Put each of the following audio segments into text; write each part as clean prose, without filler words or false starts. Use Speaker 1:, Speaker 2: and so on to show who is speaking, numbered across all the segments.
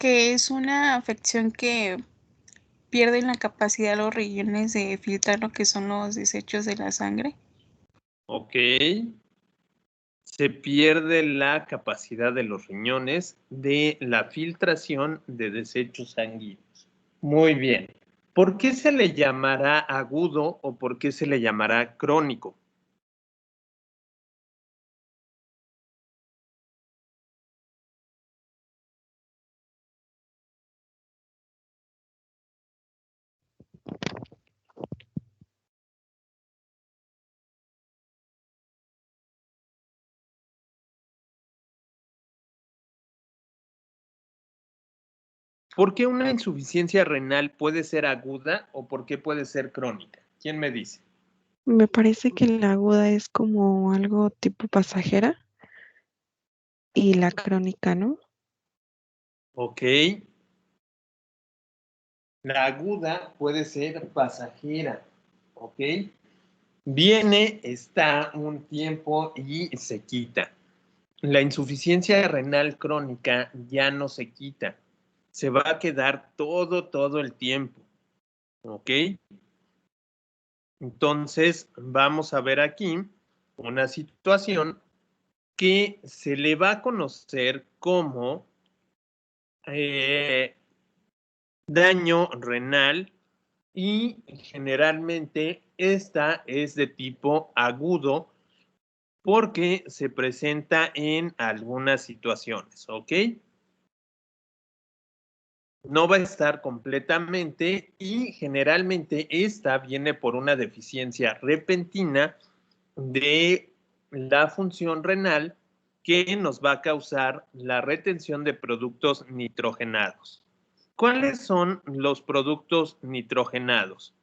Speaker 1: que es una afección que pierden la capacidad los riñones de filtrar lo que son los desechos de la sangre.
Speaker 2: Ok. Se pierde la capacidad de los riñones de la filtración de desechos sanguíneos. Muy bien. ¿Por qué se le llamará agudo o por qué se le llamará crónico? ¿Por qué una insuficiencia renal puede ser aguda o por qué puede ser crónica? ¿Quién me dice?
Speaker 3: Me parece que la aguda es como algo tipo pasajera y la crónica, ¿no?
Speaker 2: Ok. La aguda puede ser pasajera. Ok. Viene, está un tiempo y se quita. La insuficiencia renal crónica ya no se quita. Se va a quedar todo el tiempo. ¿Ok? Entonces, vamos a ver aquí una situación que se le va a conocer como eh, daño renal y generalmente esta es de tipo agudo porque se presenta en algunas situaciones, ¿ok? No va a estar completamente y generalmente esta viene por una deficiencia repentina de la función renal que nos va a causar la retención de productos nitrogenados. ¿Cuáles son los productos nitrogenados?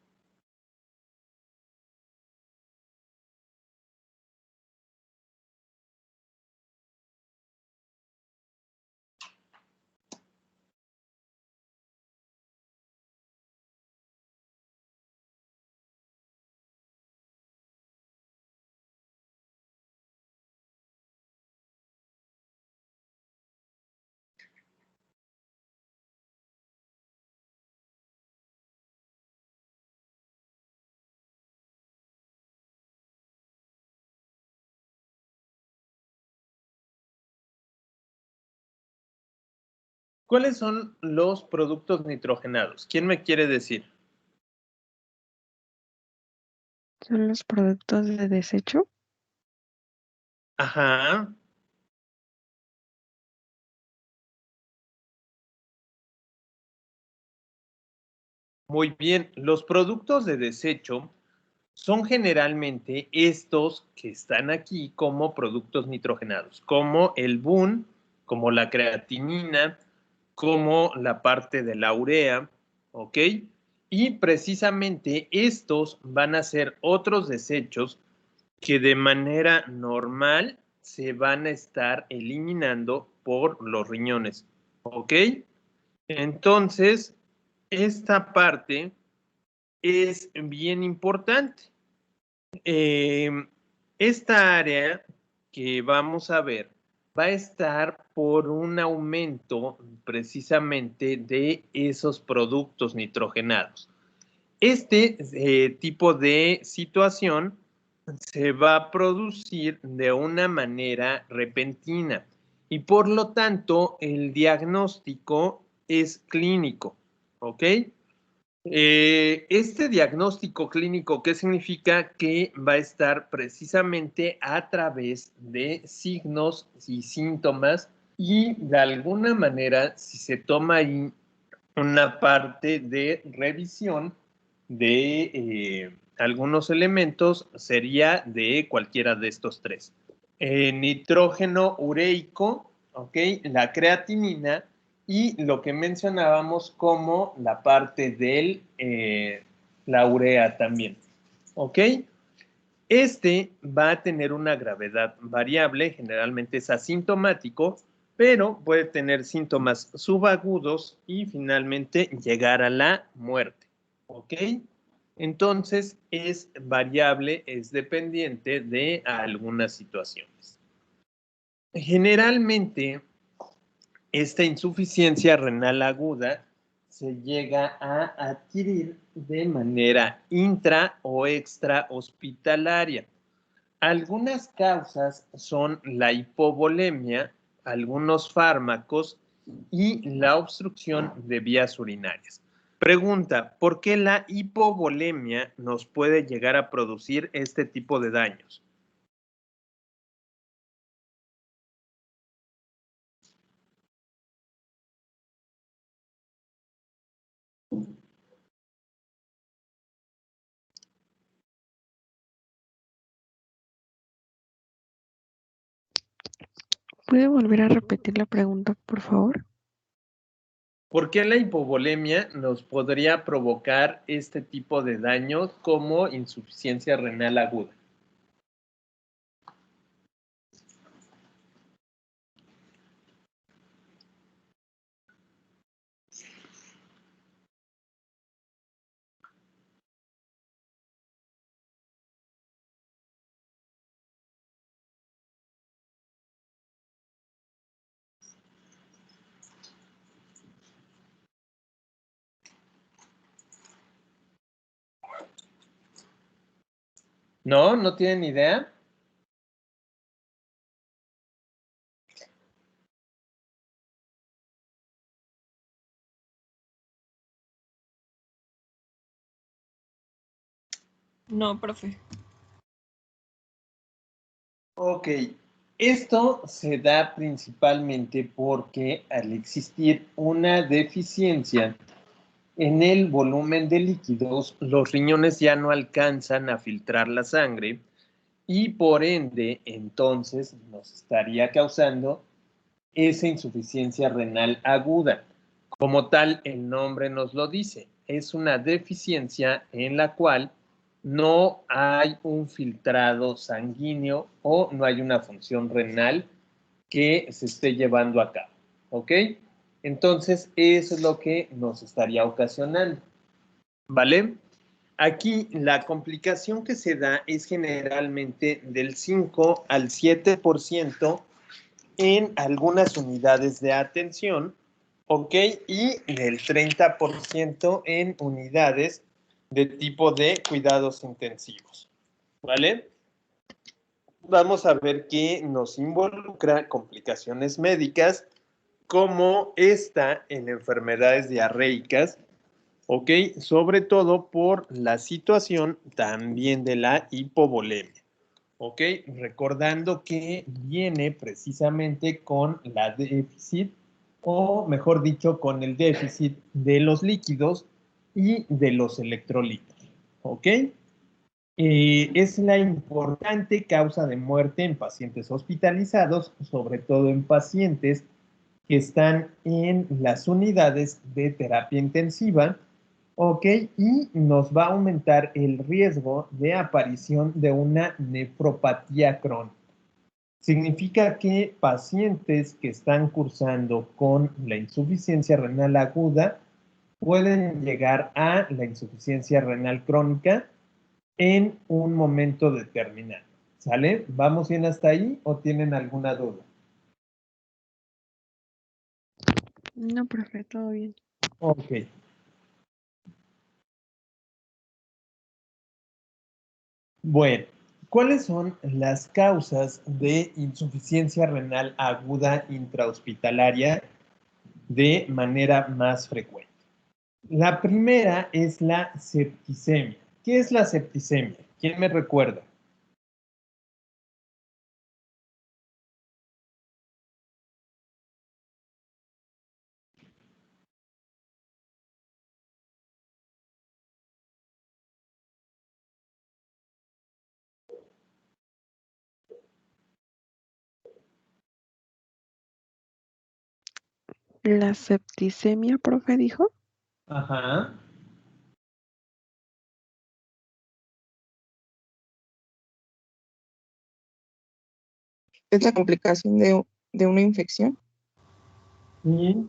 Speaker 2: ¿Cuáles son los productos nitrogenados? ¿Quién me quiere decir?
Speaker 3: Son los productos de desecho.
Speaker 2: Ajá. Muy bien. Los productos de desecho son generalmente estos que están aquí como productos nitrogenados, como el BUN, como la creatinina, como la parte de la urea, ¿ok? Y precisamente estos van a ser otros desechos que de manera normal se van a estar eliminando por los riñones, ¿ok? Entonces, esta parte es bien importante. Eh, esta área que vamos a ver va a estar por un aumento precisamente de esos productos nitrogenados. Este tipo de situación se va a producir de una manera repentina y por lo tanto el diagnóstico es clínico, ¿ok? Este diagnóstico clínico, ¿qué significa? Que va a estar precisamente a través de signos y síntomas y de alguna manera, si se toma ahí una parte de revisión de algunos elementos, sería de cualquiera de estos tres. Nitrógeno ureico, ¿ok? La creatinina y lo que mencionábamos como la parte de la urea también, ¿ok? Este va a tener una gravedad variable, generalmente es asintomático, pero puede tener síntomas subagudos y finalmente llegar a la muerte, ¿ok? Entonces es variable, es dependiente de algunas situaciones. Generalmente esta insuficiencia renal aguda se llega a adquirir de manera intra o extra hospitalaria. Algunas causas son la hipovolemia, algunos fármacos y la obstrucción de vías urinarias. Pregunta, ¿por qué la hipovolemia nos puede llegar a producir este tipo de daños?
Speaker 3: ¿Puede volver a repetir la pregunta, por favor?
Speaker 2: ¿Por qué la hipovolemia nos podría provocar este tipo de daño como insuficiencia renal aguda? ¿No? ¿No tienen idea?
Speaker 1: No, profe.
Speaker 2: Ok, esto se da principalmente porque al existir una deficiencia en el volumen de líquidos, los riñones ya no alcanzan a filtrar la sangre y por ende entonces nos estaría causando esa insuficiencia renal aguda. Como tal, el nombre nos lo dice, es una deficiencia en la cual no hay un filtrado sanguíneo o no hay una función renal que se esté llevando a cabo. ¿Ok? Entonces, eso es lo que nos estaría ocasionando. ¿Vale? Aquí la complicación que se da es generalmente del 5 al 7% en algunas unidades de atención, ¿ok? Y del 30% en unidades de tipo de cuidados intensivos, ¿vale? Vamos a ver que nos involucra complicaciones médicas como esta en enfermedades diarreicas, ¿ok? Sobre todo por la situación también de la hipovolemia. ¿Ok? Recordando que viene precisamente con la déficit, o mejor dicho, con el déficit de los líquidos y de los electrolitos. ¿Ok? Es la importante causa de muerte en pacientes hospitalizados, sobre todo en pacientes que están en las unidades de terapia intensiva, ¿ok? Y nos va a aumentar el riesgo de aparición de una nefropatía crónica. Significa que pacientes que están cursando con la insuficiencia renal aguda pueden llegar a la insuficiencia renal crónica en un momento determinado. ¿Sale? ¿Vamos bien hasta ahí o tienen alguna duda?
Speaker 3: No, profe, todo bien.
Speaker 2: Ok. Bueno, ¿cuáles son las causas de insuficiencia renal aguda intrahospitalaria de manera más frecuente? La primera es la septicemia. ¿Qué es la septicemia? ¿Quién me recuerda?
Speaker 3: ¿La septicemia, profe, dijo?
Speaker 2: Ajá.
Speaker 4: Es la complicación de una infección.
Speaker 2: Y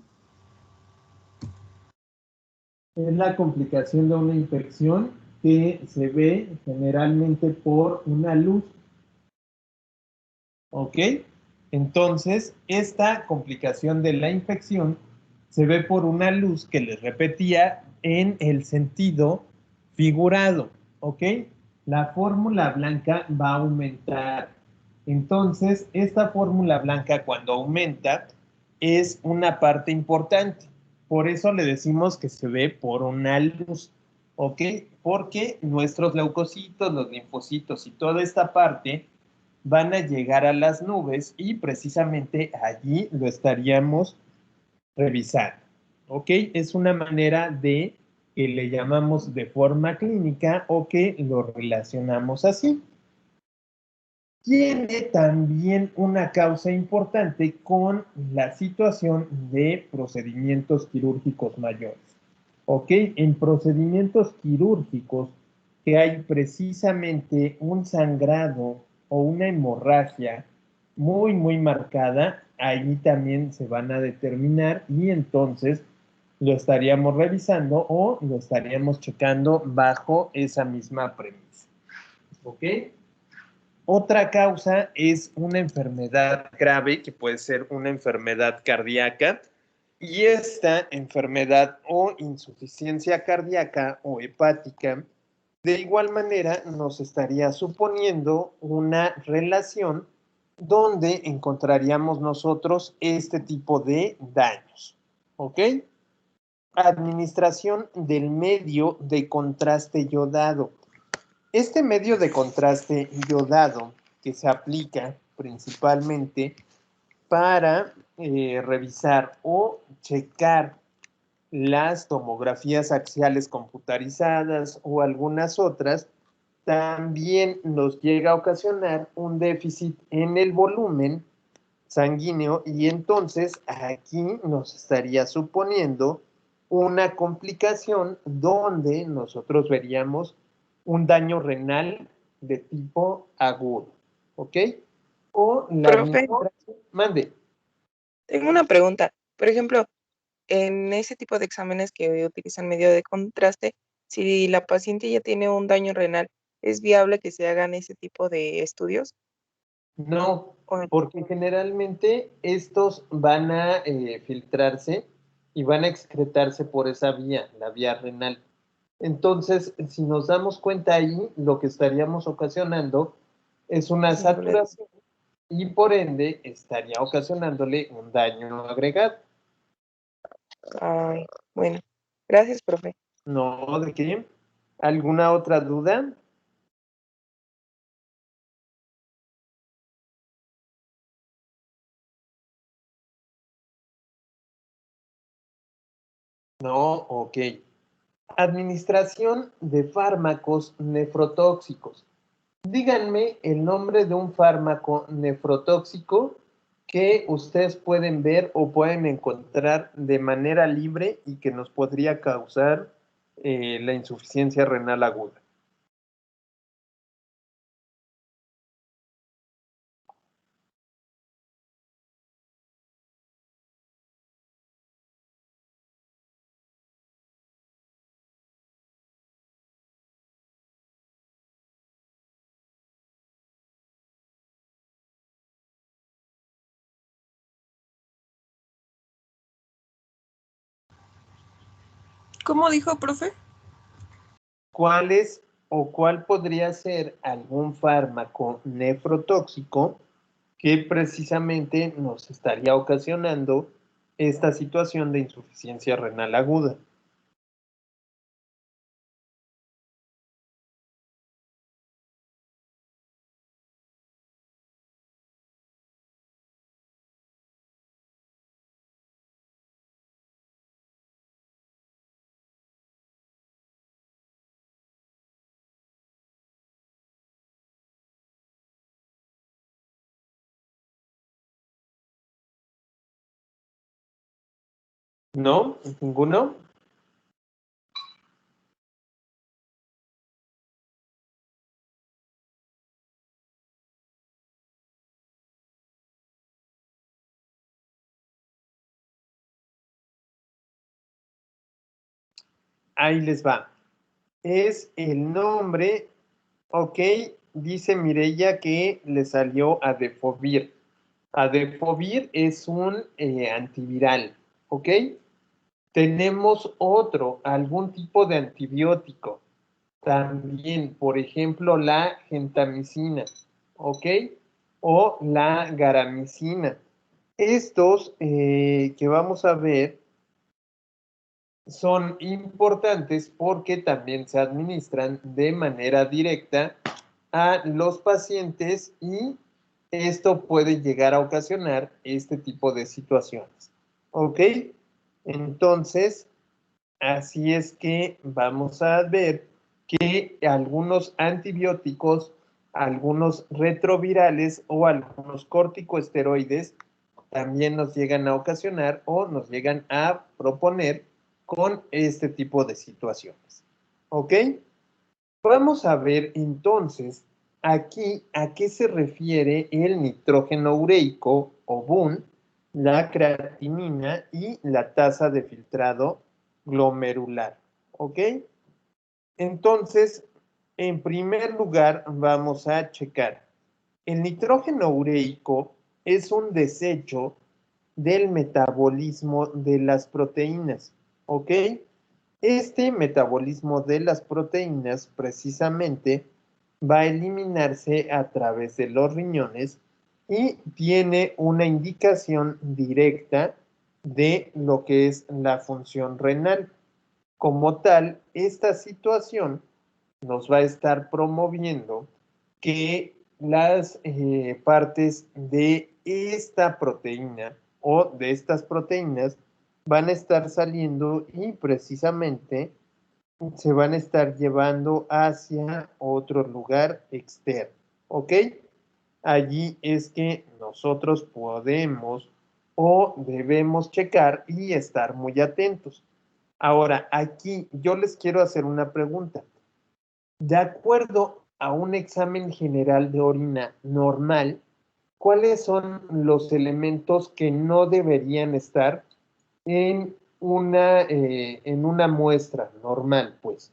Speaker 2: es la complicación de una infección que se ve generalmente por una luz. ¿Ok? Entonces, esta complicación de la infección se ve por una luz que les repetía en el sentido figurado, ¿ok? La fórmula blanca va a aumentar. Entonces, esta fórmula blanca cuando aumenta es una parte importante. Por eso le decimos que se ve por una luz, ¿ok? Porque nuestros leucocitos, los linfocitos y toda esta parte van a llegar a las nubes y precisamente allí lo estaríamos revisando. ¿Ok? Es una manera de que le llamamos de forma clínica o que lo relacionamos así. Tiene también una causa importante con la situación de procedimientos quirúrgicos mayores. ¿Ok? En procedimientos quirúrgicos que hay precisamente un sangrado o una hemorragia muy marcada, ahí también se van a determinar y entonces lo estaríamos revisando o lo estaríamos checando bajo esa misma premisa. ¿Ok? Otra causa es una enfermedad grave, que puede ser una enfermedad cardíaca, y esta enfermedad o insuficiencia cardíaca o hepática, de igual manera nos estaría suponiendo una relación donde encontraríamos nosotros este tipo de daños. ¿Ok? Administración del medio de contraste yodado. Este medio de contraste yodado que se aplica principalmente para revisar o checar las tomografías axiales computarizadas o algunas otras, también nos llega a ocasionar un déficit en el volumen sanguíneo y entonces aquí nos estaría suponiendo una complicación donde nosotros veríamos un daño renal de tipo agudo, ¿ok? O la
Speaker 4: Profe,
Speaker 2: administración, mande.
Speaker 4: tengo una pregunta. Por ejemplo, en ese tipo de exámenes que utilizan medio de contraste, si la paciente ya tiene un daño renal, ¿es viable que se hagan ese tipo de estudios?
Speaker 2: No,
Speaker 4: O-
Speaker 2: porque generalmente estos van a filtrarse y van a excretarse por esa vía, la vía renal. Entonces, si nos damos cuenta ahí, lo que estaríamos ocasionando es una
Speaker 4: es embolia.
Speaker 2: saturación y por ende estaría ocasionándole un daño agregado.
Speaker 4: Ay, bueno, gracias, profe.
Speaker 2: No, ¿de qué? ¿Alguna otra duda? No, ok. Administración de fármacos nefrotóxicos. Díganme el nombre de un fármaco nefrotóxico que ustedes pueden ver o pueden encontrar de manera libre y que nos podría causar la insuficiencia renal aguda.
Speaker 1: ¿Cómo dijo, profe?
Speaker 2: ¿Cuál es o cuál podría ser algún fármaco nefrotóxico que precisamente nos estaría ocasionando esta situación de insuficiencia renal aguda? ¿No? ¿Ninguno? Ahí les va. Es el nombre, ok, dice Mireya que le salió a Defovir. Adefovir es un antiviral, ¿ok? Tenemos otro, algún tipo de antibiótico. También, por ejemplo, la gentamicina, ¿ok? O la garamicina. Estos que vamos a ver son importantes porque también se administran de manera directa a los pacientes y esto puede llegar a ocasionar este tipo de situaciones. ¿Ok? Entonces, así es que vamos a ver que algunos antibióticos, algunos retrovirales o algunos corticosteroides también nos llegan a ocasionar o nos llegan a proponer con este tipo de situaciones. ¿Ok? Vamos a ver entonces aquí a qué se refiere el nitrógeno ureico o BUN, la creatinina y la tasa de filtrado glomerular. ¿Ok? Entonces, en primer lugar, vamos a checar. El nitrógeno ureico es un desecho del metabolismo de las proteínas. ¿Ok? Este metabolismo de las proteínas precisamente va a eliminarse a través de los riñones y tiene una indicación directa de lo que es la función renal. Como tal, esta situación nos va a estar promoviendo que las partes de esta proteína o de estas proteínas van a estar saliendo y precisamente se van a estar llevando hacia otro lugar externo. ¿Ok? Allí es que nosotros podemos o debemos checar y estar muy atentos. Ahora, aquí yo les quiero hacer una pregunta. De acuerdo a un examen general de orina normal, ¿cuáles son los elementos que no deberían estar en una muestra normal, pues?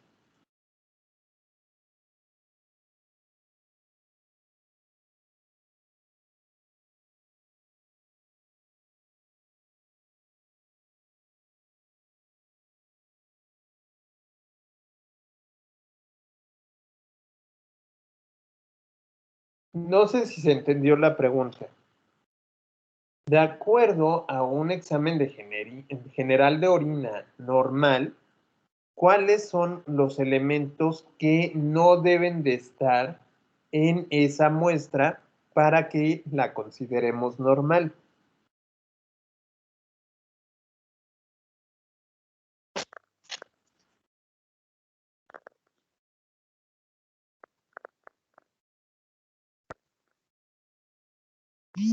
Speaker 2: No sé si se entendió la pregunta. De acuerdo a un examen de general de orina normal, ¿cuáles son los elementos que no deben de estar en esa muestra para que la consideremos normal?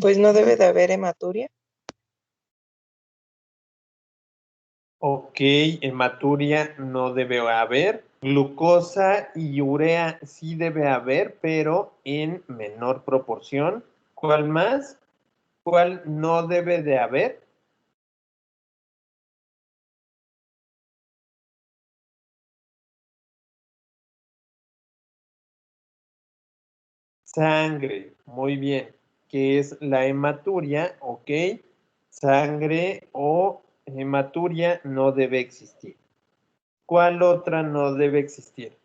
Speaker 4: Pues no debe de haber hematuria.
Speaker 2: Ok, hematuria no debe haber. Glucosa y urea sí debe haber, pero en menor proporción. ¿Cuál más? ¿Cuál no debe de haber? Sangre, muy bien. ¿Qué es la hematuria? Ok. Sangre o hematuria no debe existir. ¿Cuál otra no debe existir?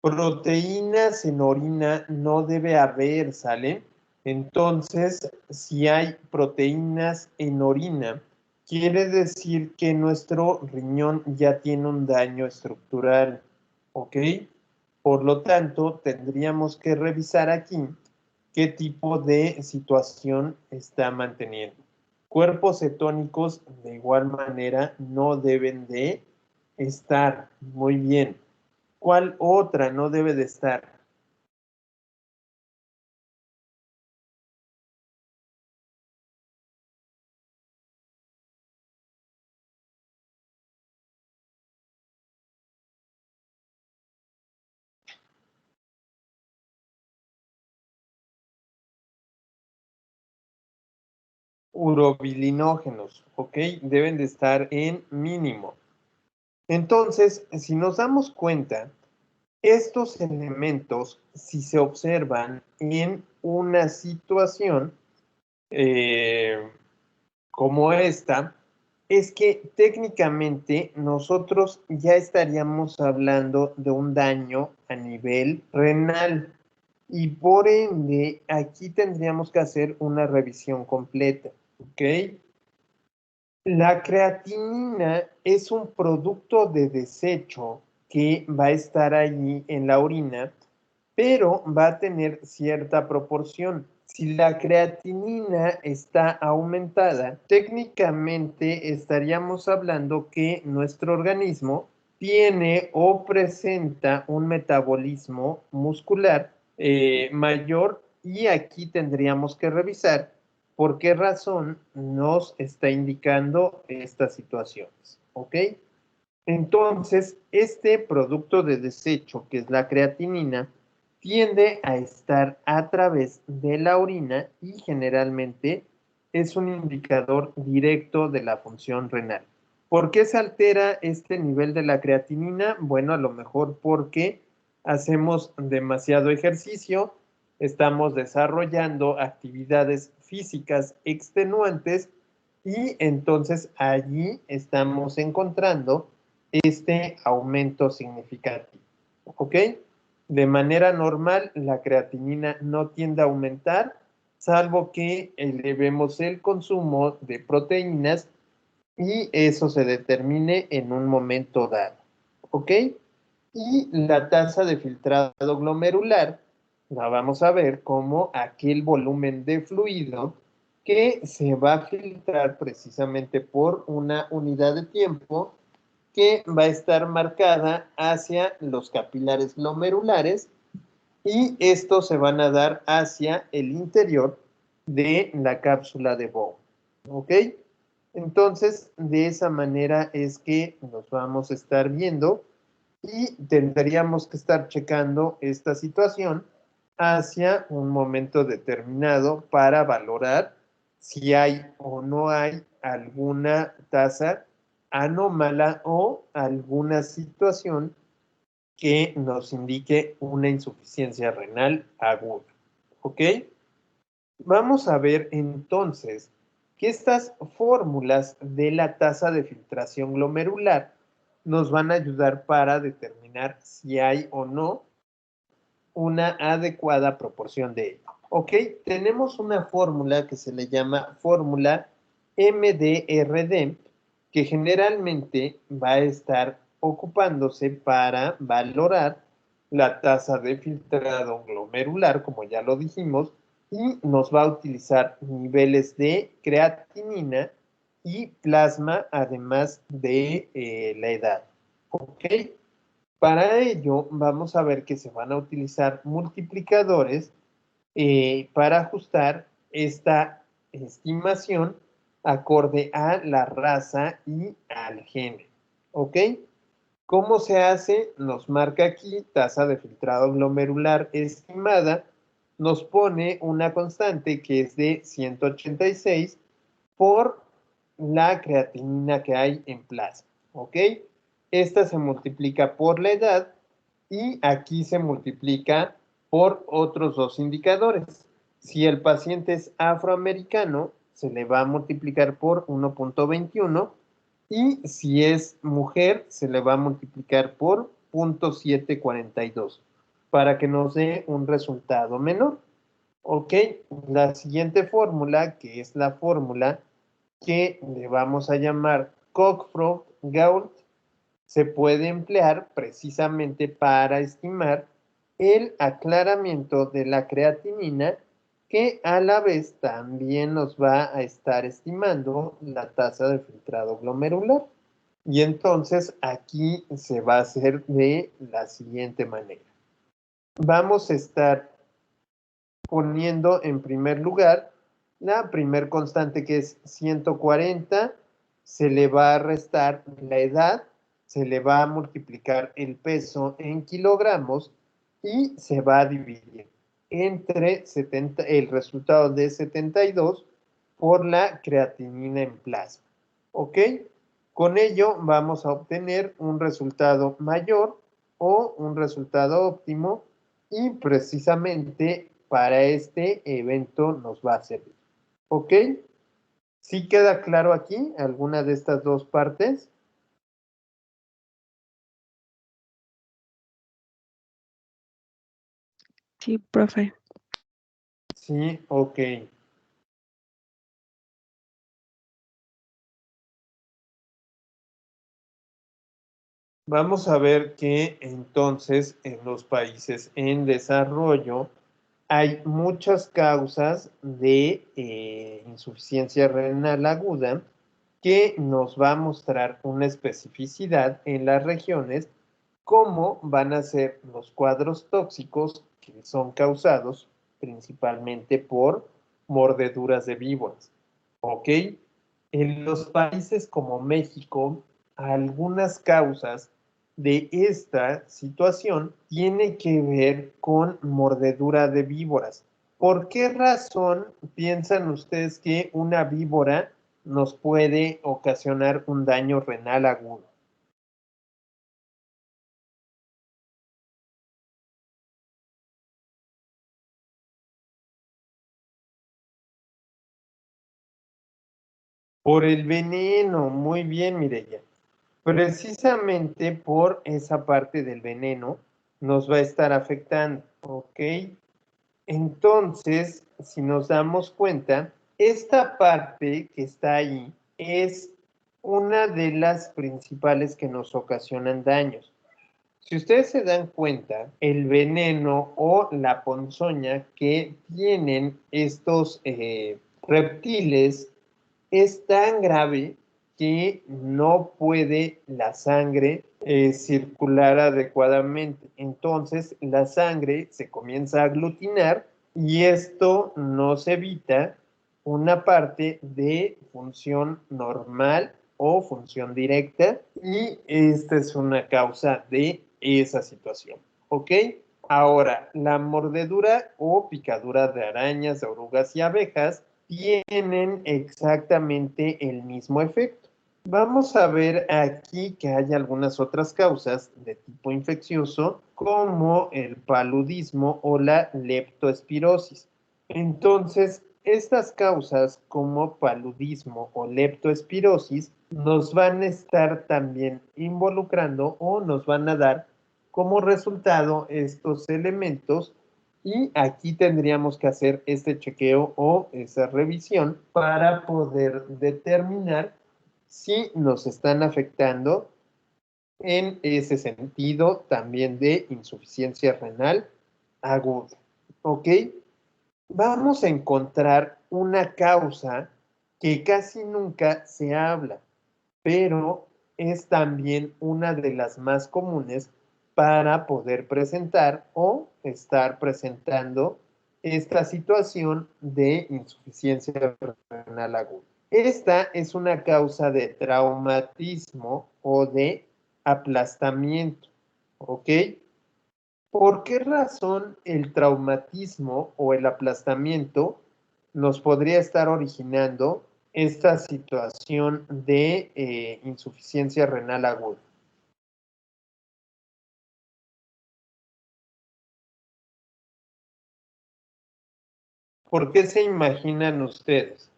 Speaker 2: Proteínas en orina no debe haber, ¿sale? Entonces, si hay proteínas en orina, quiere decir que nuestro riñón ya tiene un daño estructural, ¿ok? Por lo tanto, tendríamos que revisar aquí qué tipo de situación está manteniendo. Cuerpos cetónicos, de igual manera, no deben de estar. Muy bien. ¿Cuál otra no debe de estar? urobilinógenos, ¿ok? Deben de estar en mínimo. Entonces, si nos damos cuenta, estos elementos, si se observan en una situación como esta, es que técnicamente nosotros ya estaríamos hablando de un daño a nivel renal y por ende aquí tendríamos que hacer una revisión completa, ¿ok? La creatinina es un producto de desecho que va a estar allí en la orina, pero va a tener cierta proporción. Si la creatinina está aumentada, técnicamente estaríamos hablando que nuestro organismo tiene o presenta un metabolismo muscular mayor y aquí tendríamos que revisar por qué razón nos está indicando estas situaciones, ¿ok? Entonces, este producto de desecho, que es la creatinina, tiende a estar a través de la orina y generalmente es un indicador directo de la función renal. ¿Por qué se altera este nivel de la creatinina? Bueno, a lo mejor porque hacemos demasiado ejercicio, estamos desarrollando actividades físicas extenuantes y entonces allí estamos encontrando este aumento significativo, ¿ok? De manera normal, la creatinina no tiende a aumentar, salvo que elevemos el consumo de proteínas y eso se determine en un momento dado, ¿ok? Y la tasa de filtrado glomerular la vamos a ver como aquel volumen de fluido que se va a filtrar precisamente por una unidad de tiempo que va a estar marcada hacia los capilares glomerulares y estos se van a dar hacia el interior de la cápsula de Bowman, ¿ok? Entonces, de esa manera es que nos vamos a estar viendo y tendríamos que estar checando esta situación hacia un momento determinado para valorar si hay o no hay alguna tasa anómala o alguna situación que nos indique una insuficiencia renal aguda. ¿Ok? Vamos a ver entonces que estas fórmulas de la tasa de filtración glomerular nos van a ayudar para determinar si hay o no una adecuada proporción de ello. ¿Ok? Tenemos una fórmula que se le llama fórmula MDRD, que generalmente va a estar ocupándose para valorar la tasa de filtrado glomerular, como ya lo dijimos, y nos va a utilizar niveles de creatinina y plasma, además de la edad. ¿Ok? Para ello, vamos a ver que se van a utilizar multiplicadores para ajustar esta estimación acorde a la raza y al género. ¿Ok? ¿Cómo se hace? Nos marca aquí tasa de filtrado glomerular estimada. Nos pone una constante que es de 186 por la creatinina que hay en plasma. ¿Ok? Esta se multiplica por la edad y aquí se multiplica por otros dos indicadores. Si el paciente es afroamericano, se le va a multiplicar por 1.21 y si es mujer, se le va a multiplicar por 0.742 para que nos dé un resultado menor. Ok, la siguiente fórmula, que es la fórmula que le vamos a llamar Cockcroft-Gault, se puede emplear precisamente para estimar el aclaramiento de la creatinina, que a la vez también nos va a estar estimando la tasa de filtrado glomerular. Y entonces aquí se va a hacer de la siguiente manera. Vamos a estar poniendo en primer lugar la primer constante, que es 140, se le va a restar la edad, se le va a multiplicar el peso en kilogramos y se va a dividir entre el resultado de 72 por la creatinina en plasma. ¿Ok? Con ello vamos a obtener un resultado mayor o un resultado óptimo y precisamente para este evento nos va a servir. ¿Ok? ¿Sí queda claro aquí alguna de estas dos partes?
Speaker 3: Sí, profe.
Speaker 2: Sí, ok. Vamos a ver que entonces en los países en desarrollo hay muchas causas de insuficiencia renal aguda que nos va a mostrar una especificidad en las regiones, cómo van a ser los cuadros tóxicos que son causados principalmente por mordeduras de víboras. ¿Ok? En los países como México, algunas causas de esta situación tiene que ver con mordedura de víboras. ¿Por qué razón piensan ustedes que una víbora nos puede ocasionar un daño renal agudo? Por el veneno, muy bien, Mireya. Precisamente por esa parte del veneno nos va a estar afectando, ¿ok? Entonces, si nos damos cuenta, esta parte que está ahí es una de las principales que nos ocasionan daños. Si ustedes se dan cuenta, el veneno o la ponzoña que tienen estos reptiles es tan grave que no puede la sangre circular adecuadamente. Entonces la sangre se comienza a aglutinar y esto nos evita una parte de función normal o función directa y esta es una causa de esa situación. ¿Ok? Ahora, la mordedura o picadura de arañas, de orugas y abejas tienen exactamente el mismo efecto. Vamos a ver aquí que hay algunas otras causas de tipo infeccioso, como el paludismo o la leptoespirosis. Entonces, estas causas como paludismo o leptoespirosis nos van a estar también involucrando o nos van a dar como resultado estos elementos y aquí tendríamos que hacer este chequeo o esa revisión para poder determinar si nos están afectando en ese sentido también de insuficiencia renal aguda. ¿Ok? Vamos a encontrar una causa que casi nunca se habla, pero es también una de las más comunes para poder presentar o estar presentando esta situación de insuficiencia renal aguda. Esta es una causa de traumatismo o de aplastamiento, ¿ok? ¿Por qué razón el traumatismo o el aplastamiento nos podría estar originando esta situación de insuficiencia renal aguda? ¿Por qué se imaginan ustedes?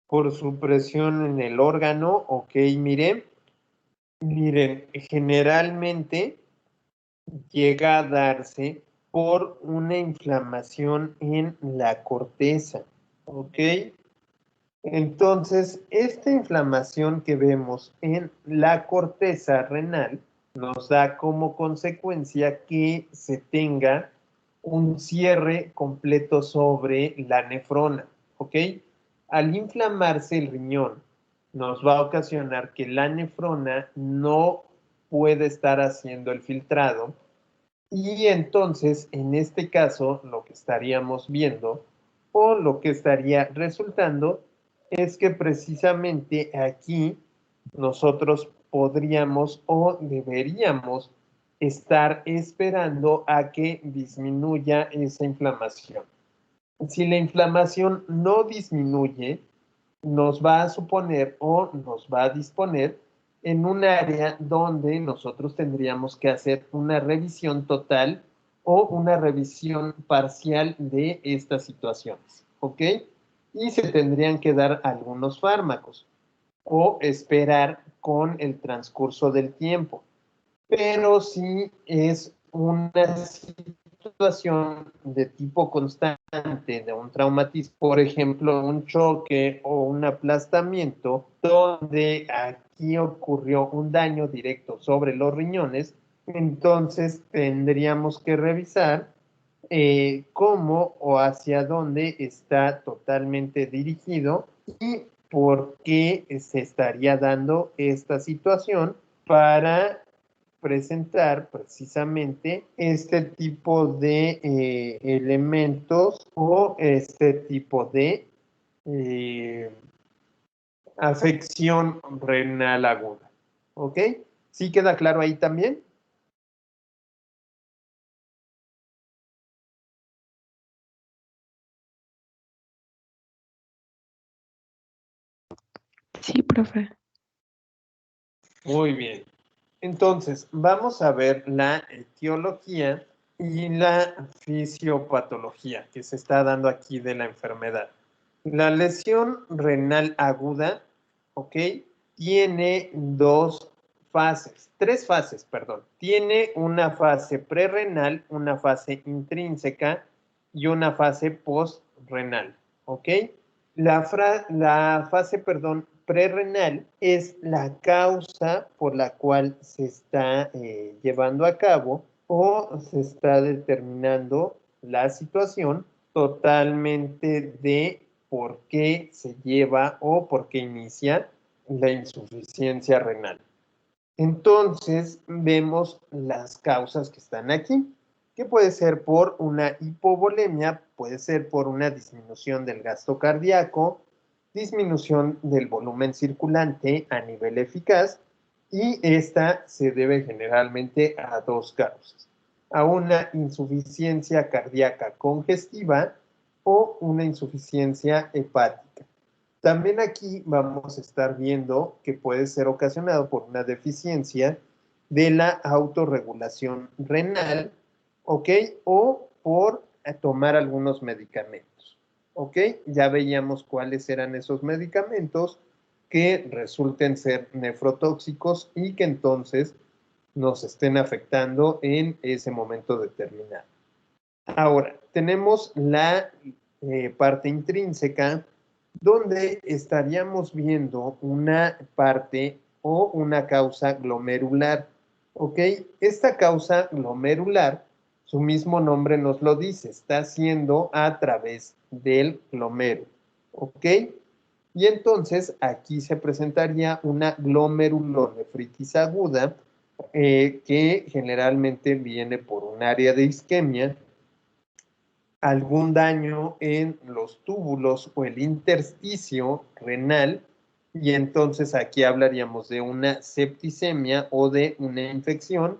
Speaker 2: Por su presión en el órgano, ok, miren, generalmente llega a darse por una inflamación en la corteza, ¿ok? Entonces, esta inflamación que vemos en la corteza renal nos da como consecuencia que se tenga un cierre completo sobre la nefrona, ¿ok? Al inflamarse el riñón, nos va a ocasionar que la nefrona no puede estar haciendo el filtrado y entonces, en este caso, lo que estaríamos viendo o lo que estaría resultando es que precisamente aquí nosotros podríamos o deberíamos estar esperando a que disminuya esa inflamación. Si la inflamación no disminuye, nos va a suponer o nos va a disponer en un área donde nosotros tendríamos que hacer una revisión total o una revisión parcial de estas situaciones, ¿ok? Y se tendrían que dar algunos fármacos o esperar con el transcurso del tiempo. Pero si es una situación de tipo constante, de un traumatismo, por ejemplo, un choque o un aplastamiento, donde aquí ocurrió un daño directo sobre los riñones, entonces tendríamos que revisar cómo o hacia dónde está totalmente dirigido y por qué se estaría dando esta situación para presentar precisamente este tipo de elementos o este tipo de afección renal aguda. ¿Ok? ¿Sí queda claro ahí también?
Speaker 3: Sí, profe.
Speaker 2: Muy bien. Entonces, vamos a ver la etiología y la fisiopatología que se está dando aquí de la enfermedad. La lesión renal aguda, ¿ok? Tiene tres fases, perdón. Tiene una fase prerrenal, una fase intrínseca y una fase postrenal, ¿ok? La fase, perdón, prerrenal es la causa por la cual se está llevando a cabo o se está determinando la situación totalmente de por qué se lleva o por qué inicia la insuficiencia renal. Entonces, vemos las causas que están aquí, que puede ser por una hipovolemia, puede ser por una disminución del gasto cardíaco, disminución del volumen circulante a nivel eficaz, y esta se debe generalmente a dos causas: a una insuficiencia cardíaca congestiva o una insuficiencia hepática. También aquí vamos a estar viendo que puede ser ocasionado por una deficiencia de la autorregulación renal, ¿ok? O por tomar algunos medicamentos, ¿ok? Ya veíamos cuáles eran esos medicamentos que resulten ser nefrotóxicos y que entonces nos estén afectando en ese momento determinado. Ahora, tenemos la parte intrínseca, donde estaríamos viendo una parte o una causa glomerular, ¿ok? Esta causa glomerular, su mismo nombre nos lo dice, está haciendo a través del glomérulo, ¿ok? Y entonces aquí se presentaría una glomerulonefritis aguda, que generalmente viene por un área de isquemia, algún daño en los túbulos o el intersticio renal, y entonces aquí hablaríamos de una septicemia o de una infección.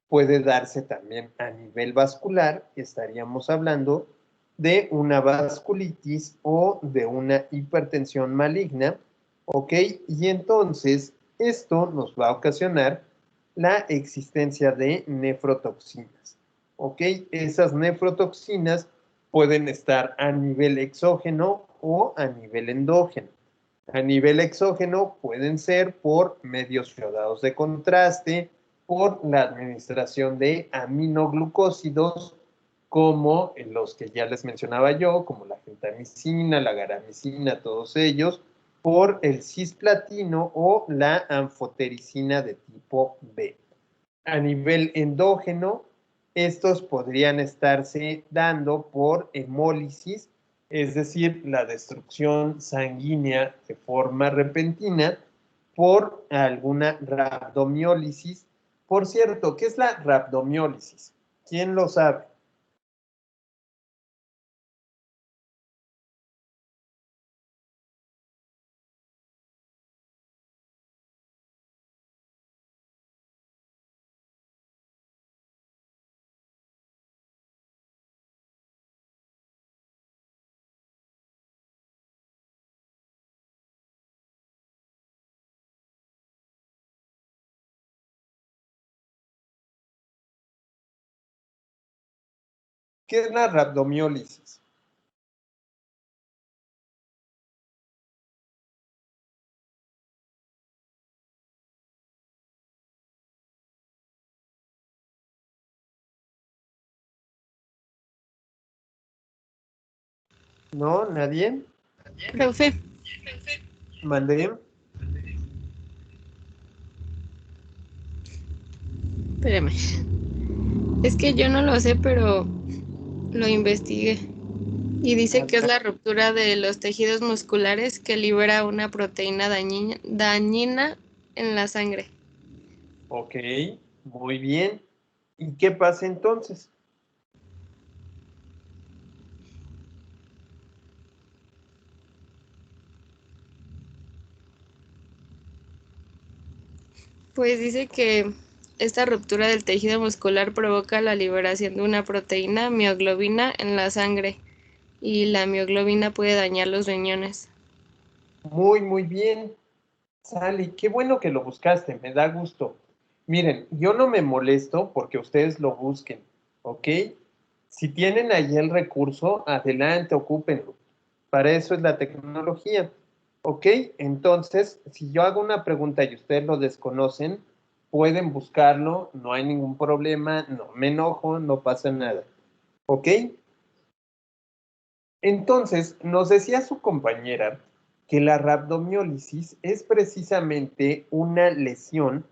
Speaker 2: Puede darse también a nivel vascular, estaríamos hablando de una vasculitis o de una hipertensión maligna, ¿ok? Y entonces esto nos va a ocasionar la existencia de nefrotoxinas, ¿ok? Esas nefrotoxinas pueden estar a nivel exógeno o a nivel endógeno. A nivel exógeno pueden ser por medios iodados de contraste, por la administración de aminoglucósidos, como los que ya les mencionaba yo, como la gentamicina, la garamicina, todos ellos, por el cisplatino o la anfotericina de tipo B. A nivel endógeno, estos podrían estarse dando por hemólisis es decir, la destrucción sanguínea de forma repentina por alguna rabdomiólisis. Por cierto, ¿qué es la rabdomiólisis? ¿Quién lo sabe? ¿Qué es la rabdomiólisis? ¿No? ¿Nadie?
Speaker 1: Profe,
Speaker 2: ¿Mandé?
Speaker 5: Espérame. Es que yo no lo sé, pero lo investigué. Y dice que es la ruptura de los tejidos musculares que libera una proteína dañina en la sangre.
Speaker 2: Ok, muy bien. ¿Y qué pasa entonces?
Speaker 5: Pues dice que esta ruptura del tejido muscular provoca la liberación de una proteína, mioglobina, en la sangre. Y la mioglobina puede dañar los riñones.
Speaker 2: Muy bien. Sally, qué bueno que lo buscaste, me da gusto. Miren, yo no me molesto porque ustedes lo busquen, ¿ok? Si tienen ahí el recurso, adelante, ocúpenlo. Para eso es la tecnología, ¿ok? Entonces, si yo hago una pregunta y ustedes lo desconocen, pueden buscarlo, no hay ningún problema, no me enojo, no pasa nada, ¿ok? Entonces, nos decía su compañera que la rabdomiólisis es precisamente una lesión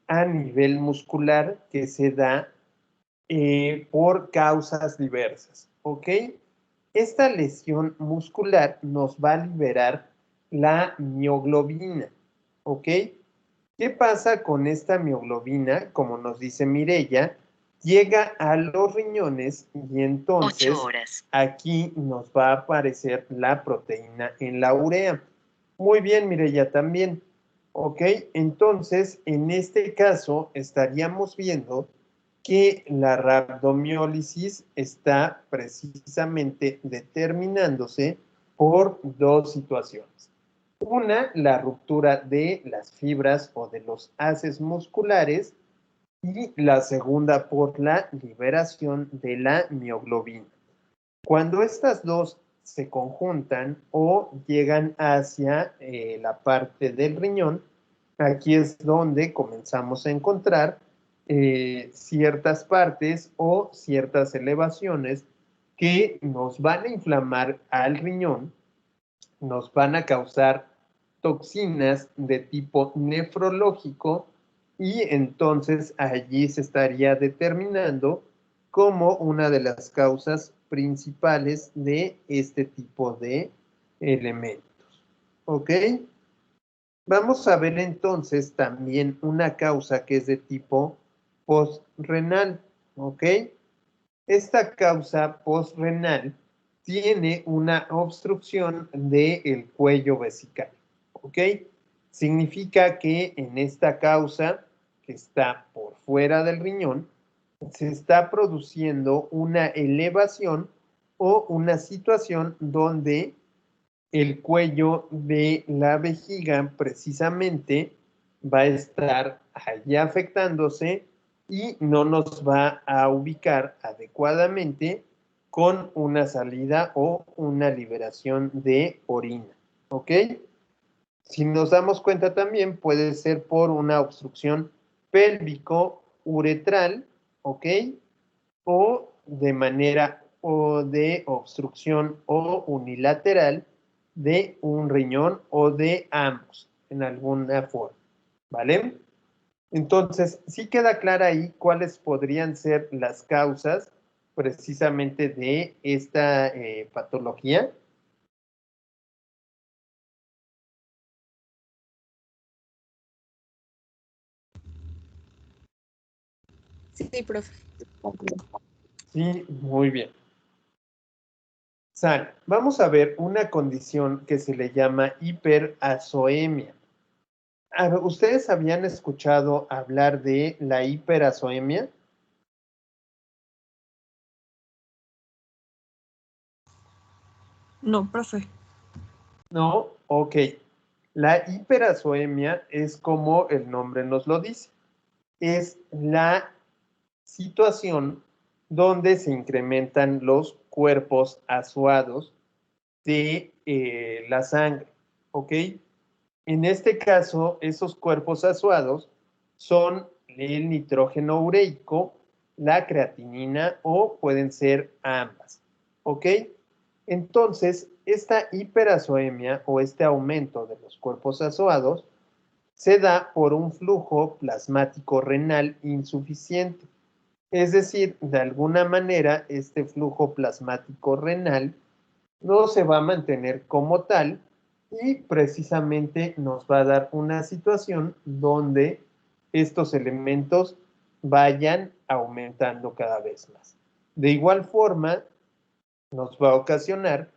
Speaker 2: a nivel muscular que se da por causas diversas, ¿ok? Esta lesión muscular nos va a liberar la mioglobina, ¿ok? ¿Qué pasa con esta mioglobina? Como nos dice Mirella, llega a los riñones y entonces aquí nos va a aparecer la proteína en la urea. Muy bien, Mirella, también. Ok, entonces en este caso estaríamos viendo que la rabdomiólisis está precisamente determinándose por dos situaciones. Una, la ruptura de las fibras o de los haces musculares y la segunda por la liberación de la mioglobina. Cuando estas dos se conjuntan o llegan hacia la parte del riñón, aquí es donde comenzamos a encontrar ciertas partes o ciertas elevaciones que nos van a inflamar al riñón, nos van a causar toxinas de tipo nefrológico y entonces allí se estaría determinando como una de las causas principales de este tipo de elementos. ¿Ok? Vamos a ver entonces también una causa que es de tipo postrenal. ¿Ok? Esta causa postrenal tiene una obstrucción del cuello vesical, ¿ok? Significa que en esta causa, que está por fuera del riñón, se está produciendo una elevación o una situación donde el cuello de la vejiga precisamente va a estar allá afectándose y no nos va a ubicar adecuadamente con una salida o una liberación de orina, ¿ok? Si nos damos cuenta también puede ser por una obstrucción pélvico-uretral, ¿ok? O de manera o de obstrucción o unilateral de un riñón o de ambos en alguna forma, ¿vale? Entonces, sí queda clara ahí cuáles podrían ser las causas precisamente de esta patología.
Speaker 5: Sí, profe.
Speaker 2: Sí, muy bien. Sal, vamos a ver una condición que se le llama hiperazoemia. ¿Ustedes habían escuchado hablar de la hiperazoemia?
Speaker 1: No, profe.
Speaker 2: No, ok. La hiperazoemia es como el nombre nos lo dice. Es la situación donde se incrementan los cuerpos azuados de la sangre, ¿ok? En este caso, esos cuerpos azuados son el nitrógeno ureico, la creatinina o pueden ser ambas, ¿ok? Entonces, esta hiperazoemia o este aumento de los cuerpos azuados se da por un flujo plasmático renal insuficiente. Es decir, de alguna manera, este flujo plasmático renal no se va a mantener como tal y precisamente nos va a dar una situación donde estos elementos vayan aumentando cada vez más. De igual forma, nos va a ocasionar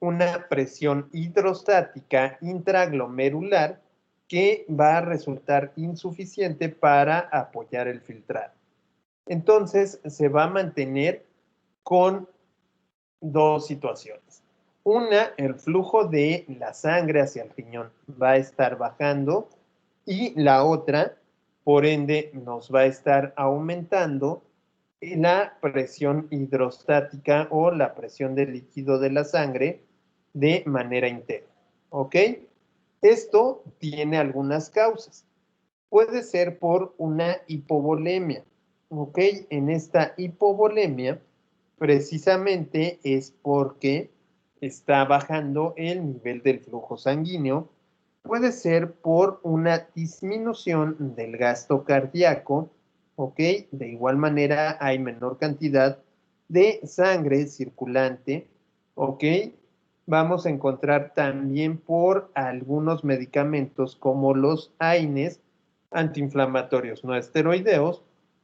Speaker 2: una presión hidrostática intraglomerular que va a resultar insuficiente para apoyar el filtrado. Entonces, se va a mantener con dos situaciones. Una, el flujo de la sangre hacia el riñón va a estar bajando y la otra, por ende, nos va a estar aumentando la presión hidrostática o la presión del líquido de la sangre de manera interna. ¿Ok? Esto tiene algunas causas. Puede ser por una hipovolemia. ¿Ok? En esta hipovolemia, precisamente es porque está bajando el nivel del flujo sanguíneo. Puede ser por una disminución del gasto cardíaco, ¿ok? De igual manera hay menor cantidad de sangre circulante, ¿ok? Vamos a encontrar también por algunos medicamentos como los AINES, antiinflamatorios no esteroideos,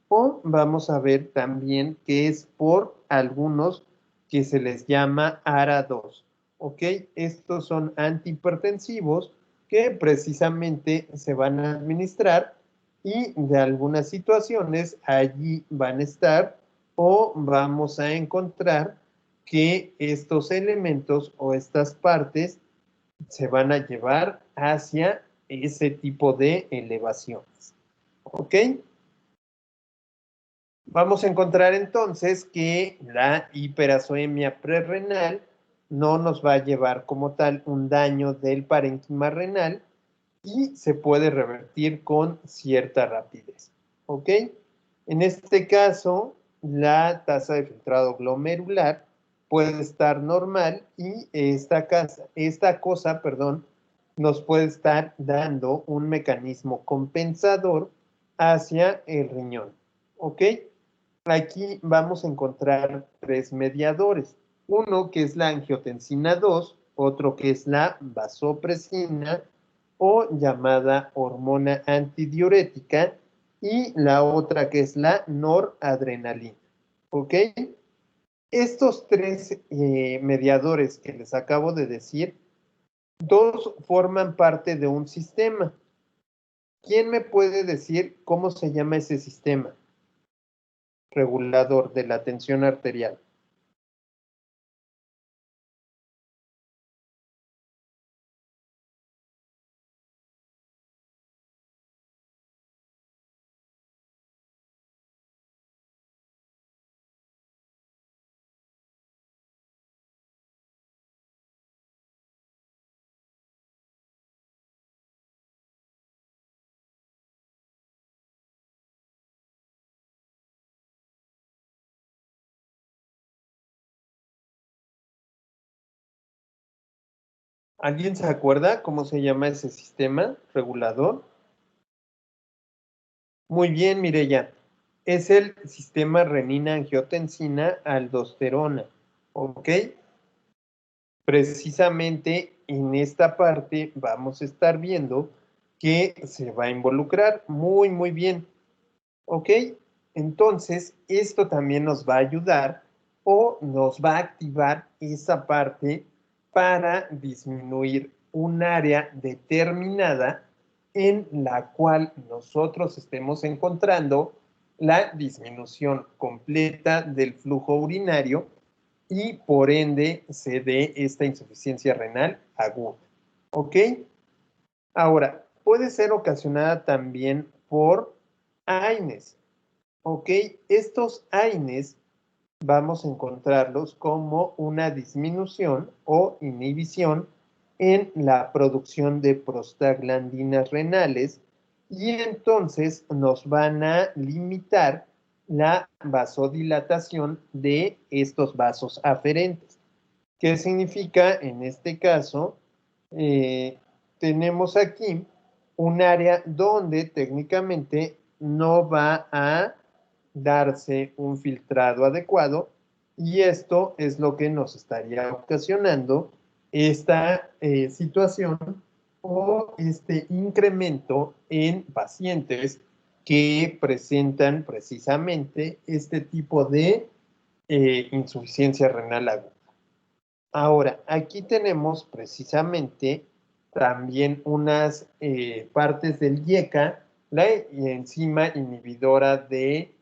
Speaker 2: o vamos a ver también que es por algunos que se les llama ARA2, ¿ok? Estos son antihipertensivos que precisamente se van a administrar y de algunas situaciones allí van a estar o vamos a encontrar que estos elementos o estas partes se van a llevar hacia ese tipo de elevaciones. ¿Ok? Vamos a encontrar entonces que la hiperazoemia prerrenal no nos va a llevar como tal un daño del parénquima renal y se puede revertir con cierta rapidez. ¿Ok? En este caso, la tasa de filtrado glomerular puede estar normal y esta cosa, nos puede estar dando un mecanismo compensador hacia el riñón. ¿Ok? Aquí vamos a encontrar tres mediadores. Uno que es la angiotensina 2, otro que es la vasopresina o llamada hormona antidiurética y la otra que es la noradrenalina. ¿Ok? Estos tres mediadores que les acabo de decir, dos forman parte de un sistema. ¿Quién me puede decir cómo se llama ese sistema regulador de la tensión arterial? ¿Alguien se acuerda cómo se llama ese sistema regulador? Muy bien, Mireya. Es el sistema renina-angiotensina-aldosterona. ¿Ok? Precisamente en esta parte vamos a estar viendo que se va a involucrar muy bien. ¿Ok? Entonces, esto también nos va a ayudar o nos va a activar esa parte para disminuir un área determinada en la cual nosotros estemos encontrando la disminución completa del flujo urinario y por ende se dé esta insuficiencia renal aguda. ¿Ok? Ahora, puede ser ocasionada también por AINES. ¿Ok? Estos AINES vamos a encontrarlos como una disminución o inhibición en la producción de prostaglandinas renales y entonces nos van a limitar la vasodilatación de estos vasos aferentes. ¿Qué significa en este caso? Tenemos aquí un área donde técnicamente no va a darse un filtrado adecuado y esto es lo que nos estaría ocasionando esta situación o este incremento en pacientes que presentan precisamente este tipo de insuficiencia renal aguda. Ahora, aquí tenemos precisamente también unas partes del IECA, la enzima inhibidora de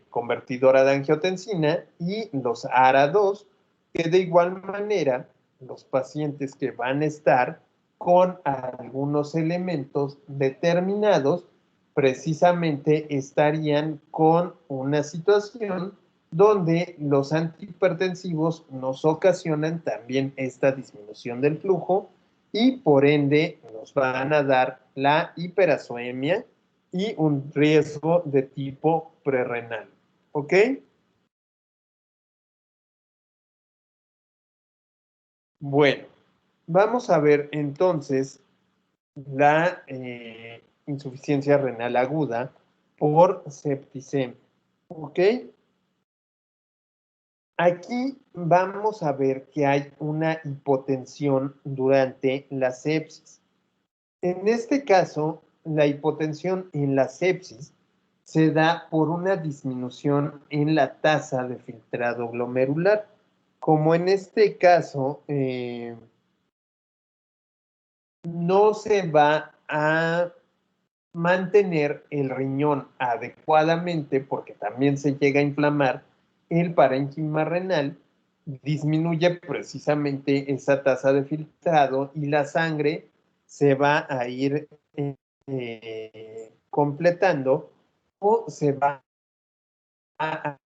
Speaker 2: convertidora de angiotensina y los ARA2, que de igual manera los pacientes que van a estar con algunos elementos determinados precisamente estarían con una situación donde los antihipertensivos nos ocasionan también esta disminución del flujo y por ende nos van a dar la hiperazoemia y un riesgo de tipo prerrenal. ¿Ok? Bueno, vamos a ver entonces la insuficiencia renal aguda por septicemia. ¿Ok? Aquí vamos a ver que hay una hipotensión durante la sepsis. En este caso, la hipotensión en la sepsis se da por una disminución en la tasa de filtrado glomerular. Como en este caso, no se va a mantener el riñón adecuadamente porque también se llega a inflamar el parénquima renal, disminuye precisamente esa tasa de filtrado y la sangre se va a ir completando o se va a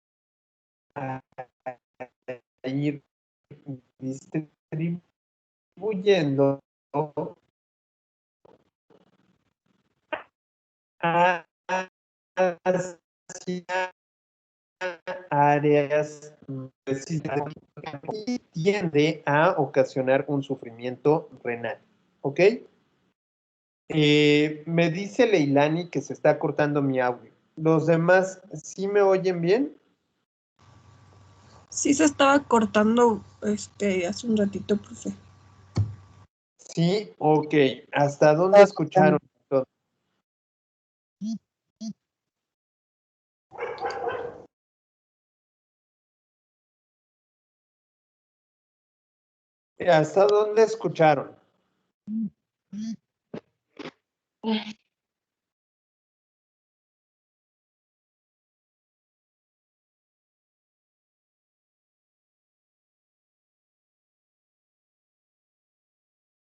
Speaker 2: ir distribuyendo hacia áreas y tiende a ocasionar un sufrimiento renal. ¿Ok? Me dice Leilani que se está cortando mi audio. ¿Los demás sí me oyen bien?
Speaker 6: Sí se estaba cortando hace un ratito, profe.
Speaker 2: Sí, ok. ¿Hasta dónde escucharon? ¿Hasta dónde escucharon?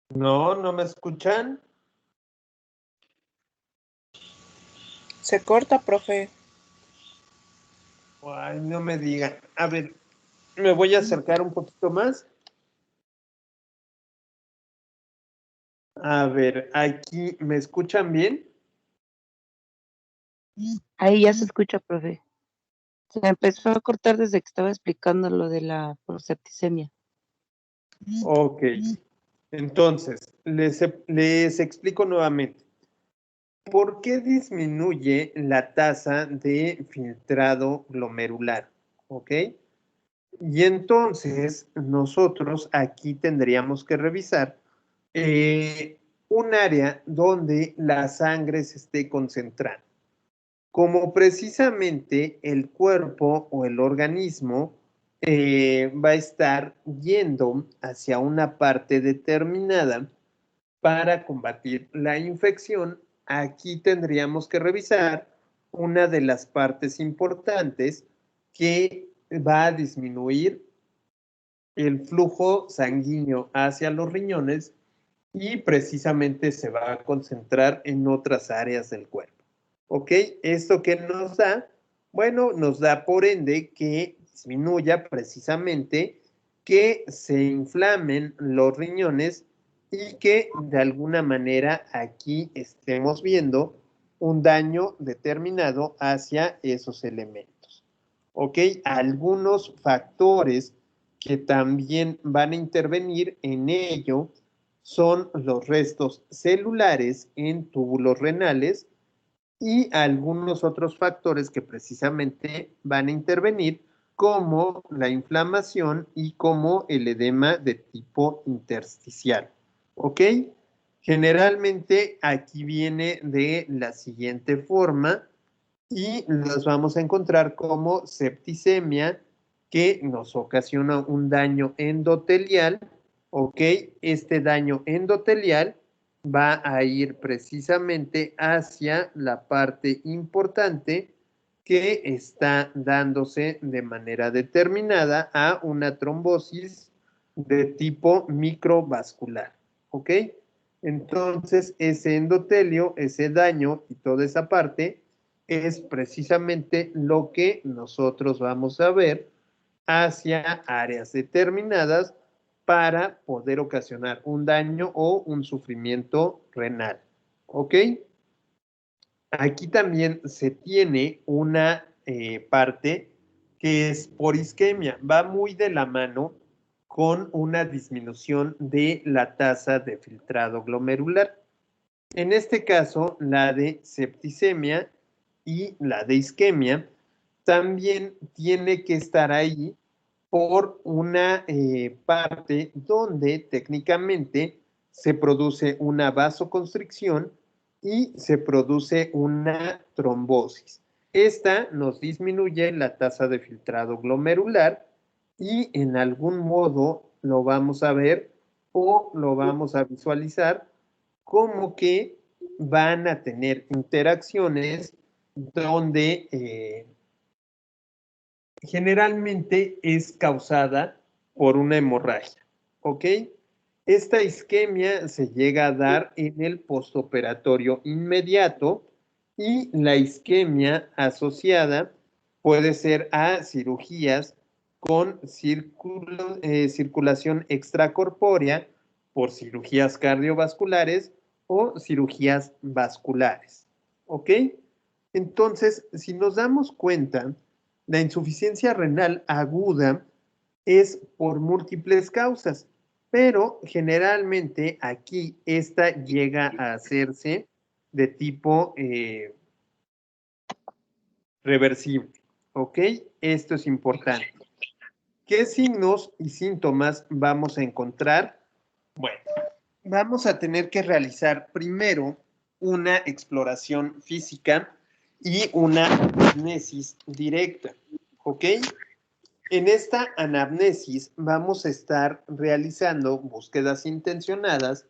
Speaker 2: No, ¿no me escuchan?
Speaker 4: Se corta, profe.
Speaker 2: Ay, no me digan. A ver, me voy a acercar un poquito más. A ver, aquí, ¿me escuchan bien?
Speaker 7: Ahí ya se escucha, profe. Se empezó a cortar desde que estaba explicando lo de la septicemia.
Speaker 2: Ok. Entonces, les explico nuevamente. ¿Por qué disminuye la tasa de filtrado glomerular? ¿Ok? Y entonces nosotros aquí tendríamos que revisar un área donde la sangre se esté concentrando. como precisamente el cuerpo o el organismo va a estar yendo hacia una parte determinada para combatir la infección, aquí tendríamos que revisar una de las partes importantes que va a disminuir el flujo sanguíneo hacia los riñones y precisamente se va a concentrar en otras áreas del cuerpo. ¿Ok? ¿Esto qué nos da? Bueno, nos da por ende que disminuya precisamente que se inflamen los riñones y que de alguna manera aquí estemos viendo un daño determinado hacia esos elementos. ¿Ok? Algunos factores que también van a intervenir en ello son los restos celulares en túbulos renales y algunos otros factores que precisamente van a intervenir como la inflamación y como el edema de tipo intersticial. ¿Ok? Generalmente aquí viene de la siguiente forma y los vamos a encontrar como septicemia, que nos ocasiona un daño endotelial. ¿Ok? Este daño endotelial va a ir precisamente hacia la parte importante que está dándose de manera determinada a una trombosis de tipo microvascular. ¿Ok? Entonces, ese endotelio, ese daño y toda esa parte es precisamente lo que nosotros vamos a ver hacia áreas determinadas para poder ocasionar un daño o un sufrimiento renal. ¿Ok? Aquí también se tiene una parte que es por isquemia. Va muy de la mano con una disminución de la tasa de filtrado glomerular. En este caso, la de septicemia y la de isquemia también tiene que estar ahí por una parte donde técnicamente se produce una vasoconstricción y se produce una trombosis. Esta nos disminuye la tasa de filtrado glomerular y en algún modo lo vamos a ver o lo vamos a visualizar como que van a tener interacciones donde generalmente es causada por una hemorragia, ¿ok? Esta isquemia se llega a dar en el postoperatorio inmediato y la isquemia asociada puede ser a cirugías con circulación extracorpórea por cirugías cardiovasculares o cirugías vasculares, ¿ok? Entonces, si nos damos cuenta, la insuficiencia renal aguda es por múltiples causas, pero generalmente aquí esta llega a hacerse de tipo reversible, ¿ok? Esto es importante. ¿Qué signos y síntomas vamos a encontrar? Bueno, vamos a tener que realizar primero una exploración física y una anamnesis directa, ¿ok? En esta anamnesis vamos a estar realizando búsquedas intencionadas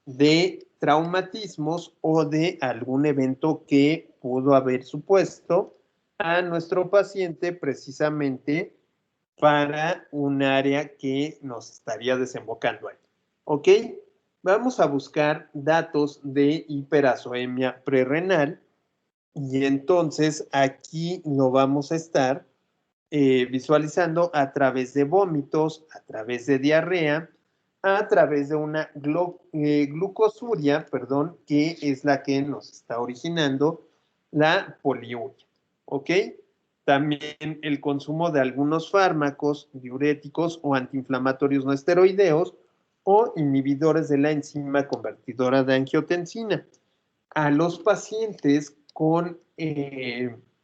Speaker 2: de traumatismos o de algún evento que pudo haber supuesto a nuestro paciente precisamente para un área que nos estaría desembocando ahí. ¿Ok? Vamos a buscar datos de hiperazoemia prerrenal y entonces aquí lo vamos a estar visualizando a través de vómitos, a través de diarrea, a través de una glucosuria, perdón, que es la que nos está originando la poliuria. ¿Ok? También el consumo de algunos fármacos diuréticos o antiinflamatorios no esteroideos o inhibidores de la enzima convertidora de angiotensina. A los pacientes con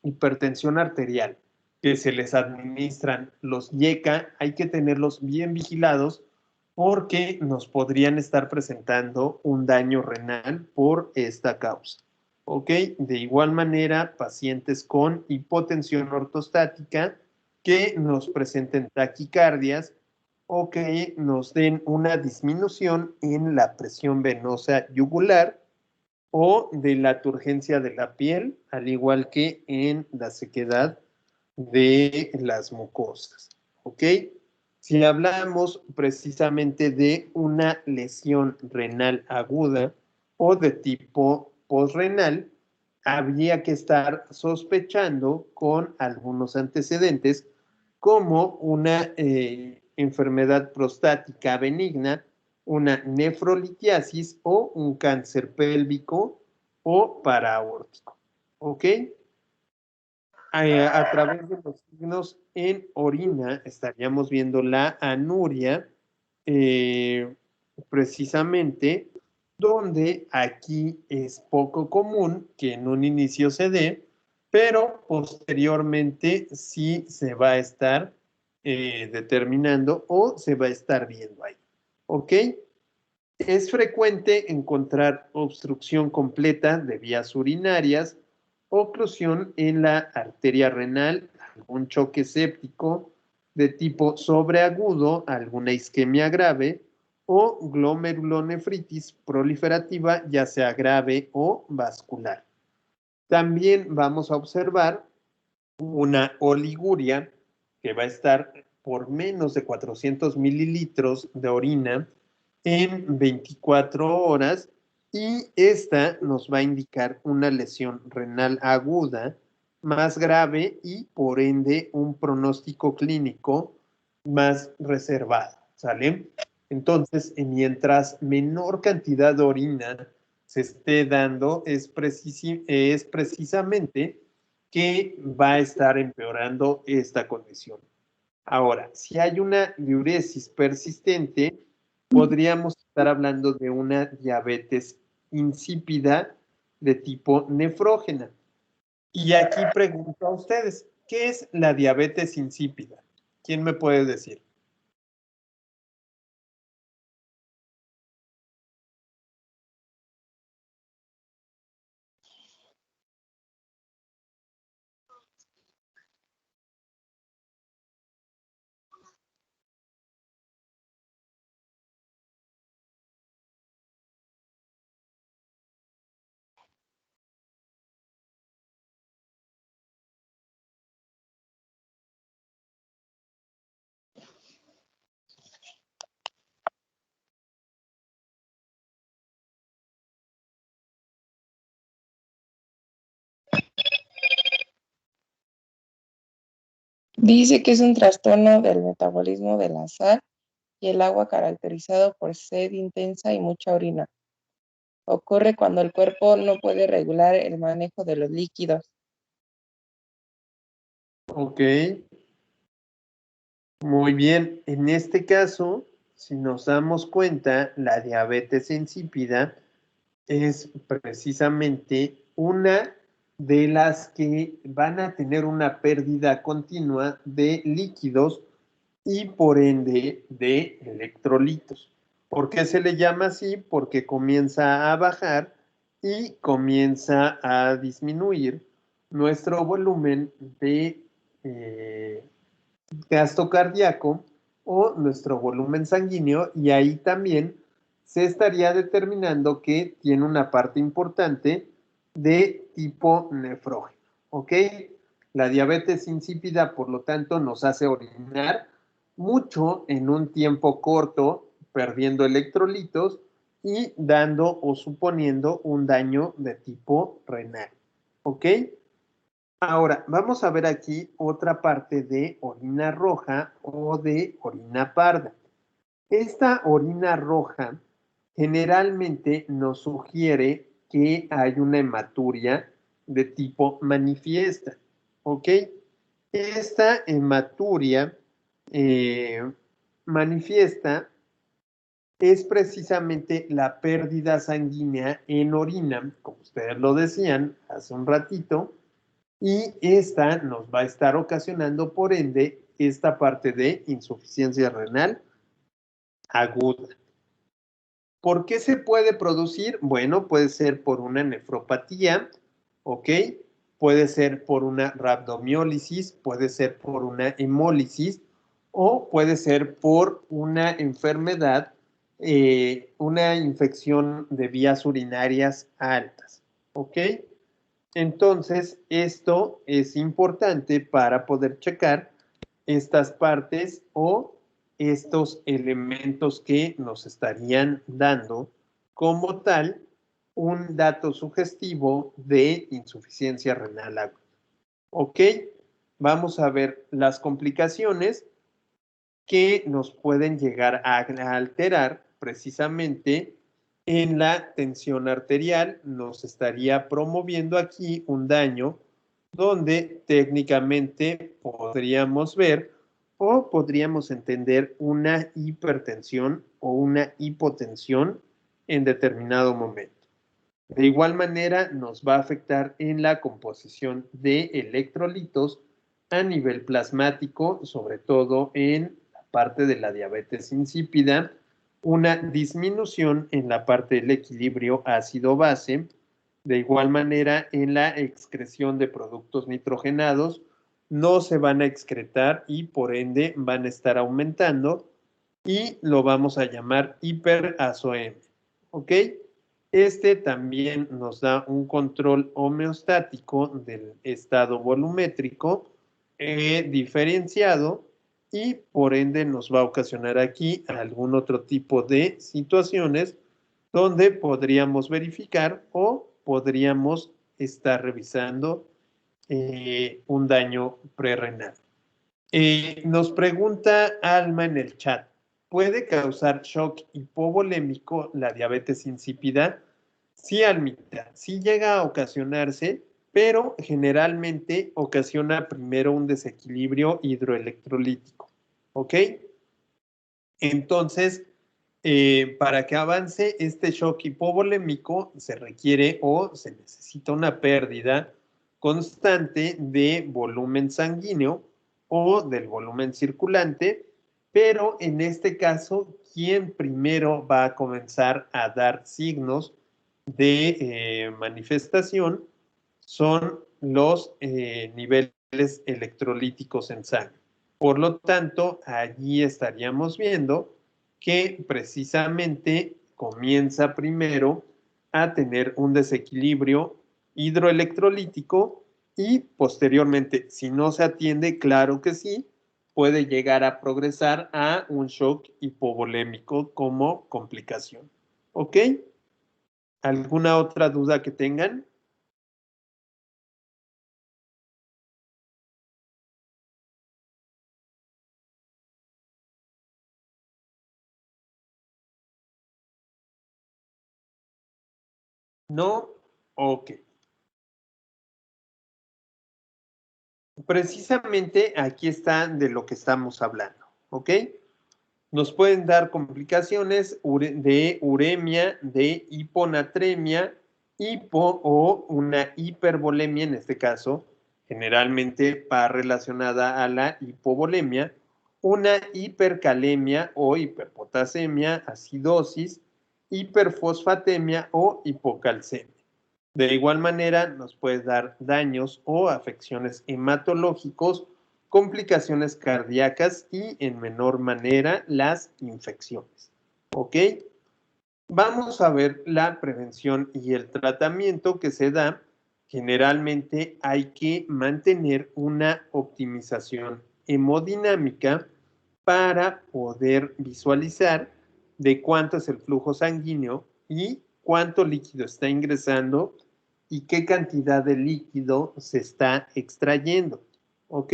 Speaker 2: hipertensión arterial que se les administran los YECA, hay que tenerlos bien vigilados porque nos podrían estar presentando un daño renal por esta causa. ¿Ok? De igual manera, pacientes con hipotensión ortostática que nos presenten taquicardias o que nos den una disminución en la presión venosa yugular o de la turgencia de la piel, al igual que en la sequedad de las mucosas. ¿Ok? Si hablamos precisamente de una lesión renal aguda o de tipo posrenal, habría que estar sospechando con algunos antecedentes como una enfermedad prostática benigna, una nefrolitiasis o un cáncer pélvico o paraórtico. ¿Ok? A través de los signos en orina estaríamos viendo la anuria, precisamente, donde aquí es poco común que en un inicio se dé, pero posteriormente sí se va a estar determinando o se va a estar viendo ahí. ¿Ok? Es frecuente encontrar obstrucción completa de vías urinarias, oclusión en la arteria renal, algún choque séptico de tipo sobreagudo, alguna isquemia grave o glomerulonefritis proliferativa, ya sea grave o vascular. También vamos a observar una oliguria que va a estar por menos de 400 mililitros de orina en 24 horas y esta nos va a indicar una lesión renal aguda más grave y por ende un pronóstico clínico más reservado, ¿sale? Entonces, mientras menor cantidad de orina se esté dando, es precisamente que va a estar empeorando esta condición. Ahora, si hay una diuresis persistente, podríamos estar hablando de una diabetes insípida de tipo nefrógena. Y aquí pregunto a ustedes, ¿qué es la diabetes insípida? ¿Quién me puede decir?
Speaker 4: Dice que es un trastorno del metabolismo de la sal y el agua caracterizado por sed intensa y mucha orina. Ocurre cuando el cuerpo no puede regular el manejo de los líquidos.
Speaker 2: Ok, muy bien. En este caso, si nos damos cuenta, la diabetes insípida es precisamente una de las que van a tener una pérdida continua de líquidos y por ende de electrolitos. ¿Por qué se le llama así? Porque comienza a bajar y comienza a disminuir nuestro volumen de gasto cardíaco o nuestro volumen sanguíneo y ahí también se estaría determinando que tiene una parte importante de tipo nefrógeno, ¿ok? La diabetes insípida, por lo tanto, nos hace orinar mucho en un tiempo corto, perdiendo electrolitos y dando o suponiendo un daño de tipo renal, ¿ok? Ahora, vamos a ver aquí otra parte de orina roja o de orina parda. Esta orina roja generalmente nos sugiere que hay una hematuria de tipo manifiesta, ¿ok? Esta hematuria manifiesta es precisamente la pérdida sanguínea en orina, como ustedes lo decían hace un ratito, y esta nos va a estar ocasionando, por ende, esta parte de insuficiencia renal aguda. ¿Por qué se puede producir? Bueno, puede ser por una nefropatía, ¿ok? Puede ser por una rhabdomiólisis, puede ser por una hemólisis o puede ser por una enfermedad, una infección de vías urinarias altas, ¿ok? Entonces, esto es importante para poder checar estas partes o estos elementos que nos estarían dando como tal un dato sugestivo de insuficiencia renal aguda. Ok, vamos a ver las complicaciones que nos pueden llegar a alterar precisamente en la tensión arterial. Nos estaría promoviendo aquí un daño donde técnicamente podríamos ver o podríamos entender una hipertensión o una hipotensión en determinado momento. De igual manera, nos va a afectar en la composición de electrolitos a nivel plasmático, sobre todo en la parte de la diabetes insípida, una disminución en la parte del equilibrio ácido-base, de igual manera en la excreción de productos nitrogenados, no se van a excretar y por ende van a estar aumentando y lo vamos a llamar hiperazoemia, ¿ok? Este también nos da un control homeostático del estado volumétrico diferenciado y por ende nos va a ocasionar aquí algún otro tipo de situaciones donde podríamos verificar o podríamos estar revisando un daño prerrenal. Nos pregunta Alma en el chat, ¿puede causar shock hipovolémico la diabetes insípida? Sí, Almita, sí llega a ocasionarse, pero generalmente ocasiona primero un desequilibrio hidroelectrolítico, ¿ok? Entonces, para que avance este shock hipovolémico se requiere o se necesita una pérdida constante de volumen sanguíneo o del volumen circulante, pero en este caso, ¿quién primero va a comenzar a dar signos de manifestación? Son los niveles electrolíticos en sangre. Por lo tanto, allí estaríamos viendo que precisamente comienza primero a tener un desequilibrio hidroelectrolítico y posteriormente, si no se atiende, claro que sí, puede llegar a progresar a un shock hipovolémico como complicación. ¿Ok? ¿Alguna otra duda que tengan? ¿No? Ok. Precisamente aquí está de lo que estamos hablando, ¿ok? Nos pueden dar complicaciones de uremia, de hiponatremia, hipo o una hipervolemia, en este caso, generalmente va relacionada a la hipovolemia, una hipercalemia o hiperpotasemia, acidosis, hiperfosfatemia o hipocalcemia. De igual manera, nos puede dar daños o afecciones hematológicos, complicaciones cardíacas y en menor manera las infecciones. ¿Ok? Vamos a ver la prevención y el tratamiento que se da. Generalmente hay que mantener una optimización hemodinámica para poder visualizar de cuánto es el flujo sanguíneo y cuánto líquido está ingresando y qué cantidad de líquido se está extrayendo. ¿Ok?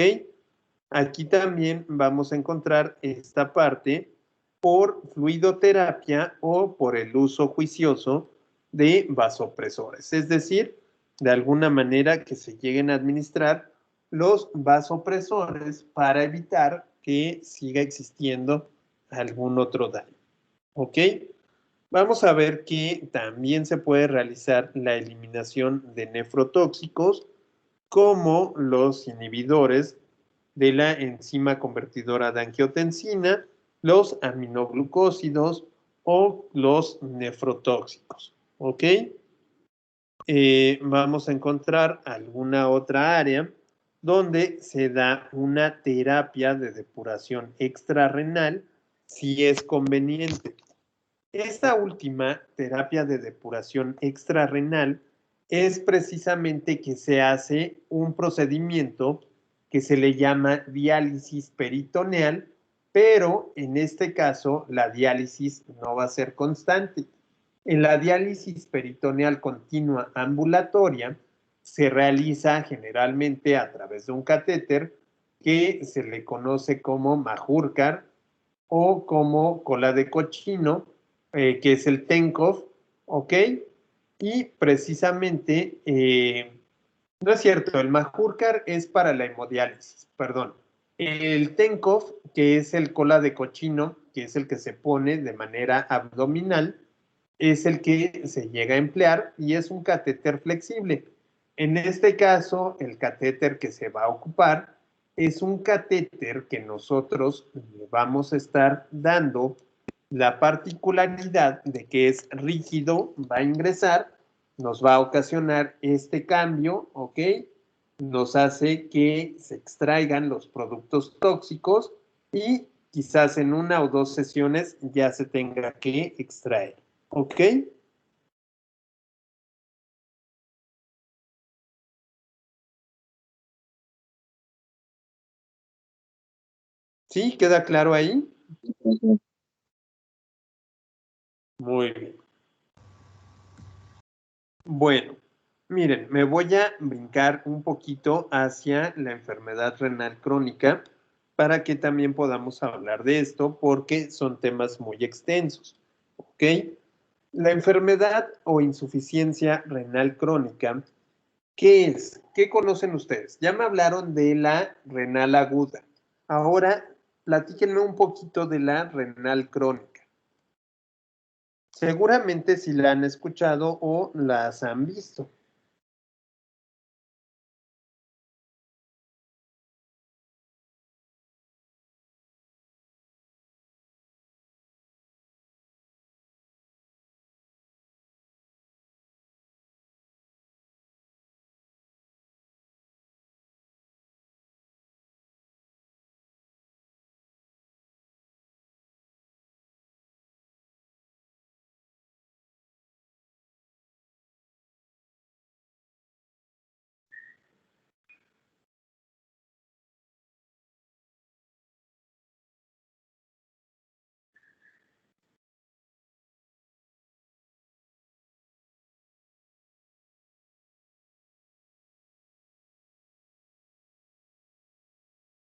Speaker 2: Aquí también vamos a encontrar esta parte por fluidoterapia o por el uso juicioso de vasopresores. Es decir, de alguna manera que se lleguen a administrar los vasopresores para evitar que siga existiendo algún otro daño. ¿Ok? Vamos a ver que también se puede realizar la eliminación de nefrotóxicos como los inhibidores de la enzima convertidora de angiotensina, los aminoglucósidos o los nefrotóxicos, ¿ok? Vamos a encontrar alguna otra área donde se da una terapia de depuración extrarrenal si es conveniente. Esta última terapia de depuración extrarrenal es precisamente que se hace un procedimiento que se le llama diálisis peritoneal, pero en este caso la diálisis no va a ser constante. En la diálisis peritoneal continua ambulatoria se realiza generalmente a través de un catéter que se le conoce como Majorcar o como cola de cochino, que es el TENCOF, ¿ok? Y precisamente, no es cierto, el Majorcar es para la hemodiálisis, perdón. El TENCOF, que es el cola de cochino, que es el que se pone de manera abdominal, es el que se llega a emplear y es un catéter flexible. En este caso, el catéter que se va a ocupar es un catéter que nosotros le vamos a estar dando la particularidad de que es rígido, va a ingresar, nos va a ocasionar este cambio, ¿ok? Nos hace que se extraigan los productos tóxicos y quizás en una o dos sesiones ya se tenga que extraer, ¿ok? ¿Sí? ¿Queda claro ahí? Muy bien. Bueno, miren, me voy a brincar un poquito hacia la enfermedad renal crónica para que también podamos hablar de esto porque son temas muy extensos, ¿ok? La enfermedad o insuficiencia renal crónica, ¿qué es? ¿Qué conocen ustedes? Ya me hablaron de la renal aguda. Ahora, platíquenme un poquito de la renal crónica. Seguramente si la han escuchado o las han visto.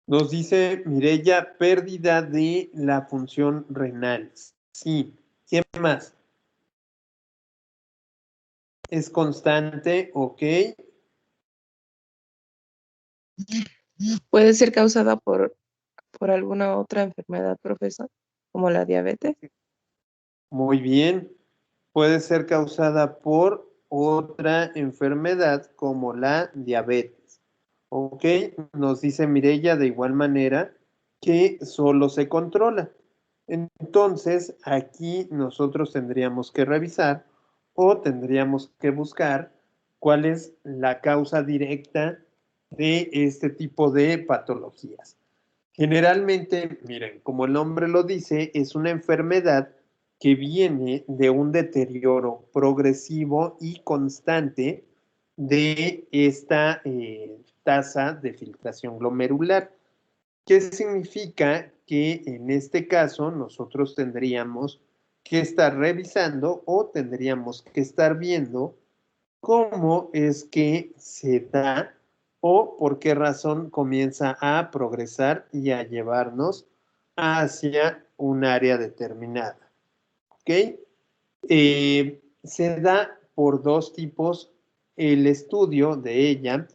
Speaker 2: Nos dice Mireya, pérdida de la función renal. Sí. ¿Qué más? Es constante, ok.
Speaker 4: Puede ser causada por alguna otra enfermedad, profesor, como la diabetes.
Speaker 2: Muy bien. Puede ser causada por otra enfermedad como la diabetes. Ok. Nos dice Mireya de igual manera que solo se controla. Entonces, aquí nosotros tendríamos que revisar o tendríamos que buscar cuál es la causa directa de este tipo de patologías. Generalmente, miren, como el nombre lo dice, es una enfermedad que viene de un deterioro progresivo y constante de esta tasa de filtración glomerular. ¿Qué significa? Que en este caso nosotros tendríamos que estar revisando o tendríamos que estar viendo cómo es que se da o por qué razón comienza a progresar y a llevarnos hacia un área determinada. ¿Ok? Se da por dos tipos el estudio de ella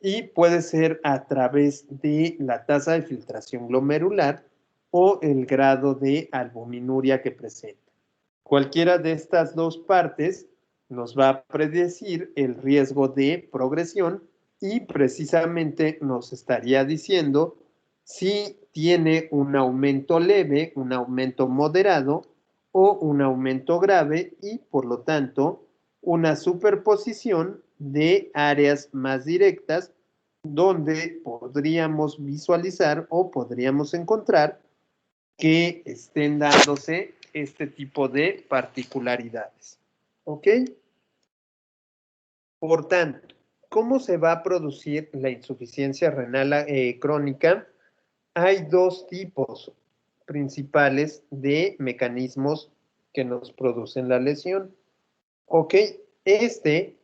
Speaker 2: y puede ser a través de la tasa de filtración glomerular o el grado de albuminuria que presenta. Cualquiera de estas dos partes nos va a predecir el riesgo de progresión y precisamente nos estaría diciendo si tiene un aumento leve, un aumento moderado o un aumento grave y, por lo tanto, una superposición de áreas más directas donde podríamos visualizar o podríamos encontrar que estén dándose este tipo de particularidades. ¿Ok? Por tanto, ¿cómo se va a producir la insuficiencia renal crónica? Hay dos tipos principales de mecanismos que nos producen la lesión. ¿Ok? Este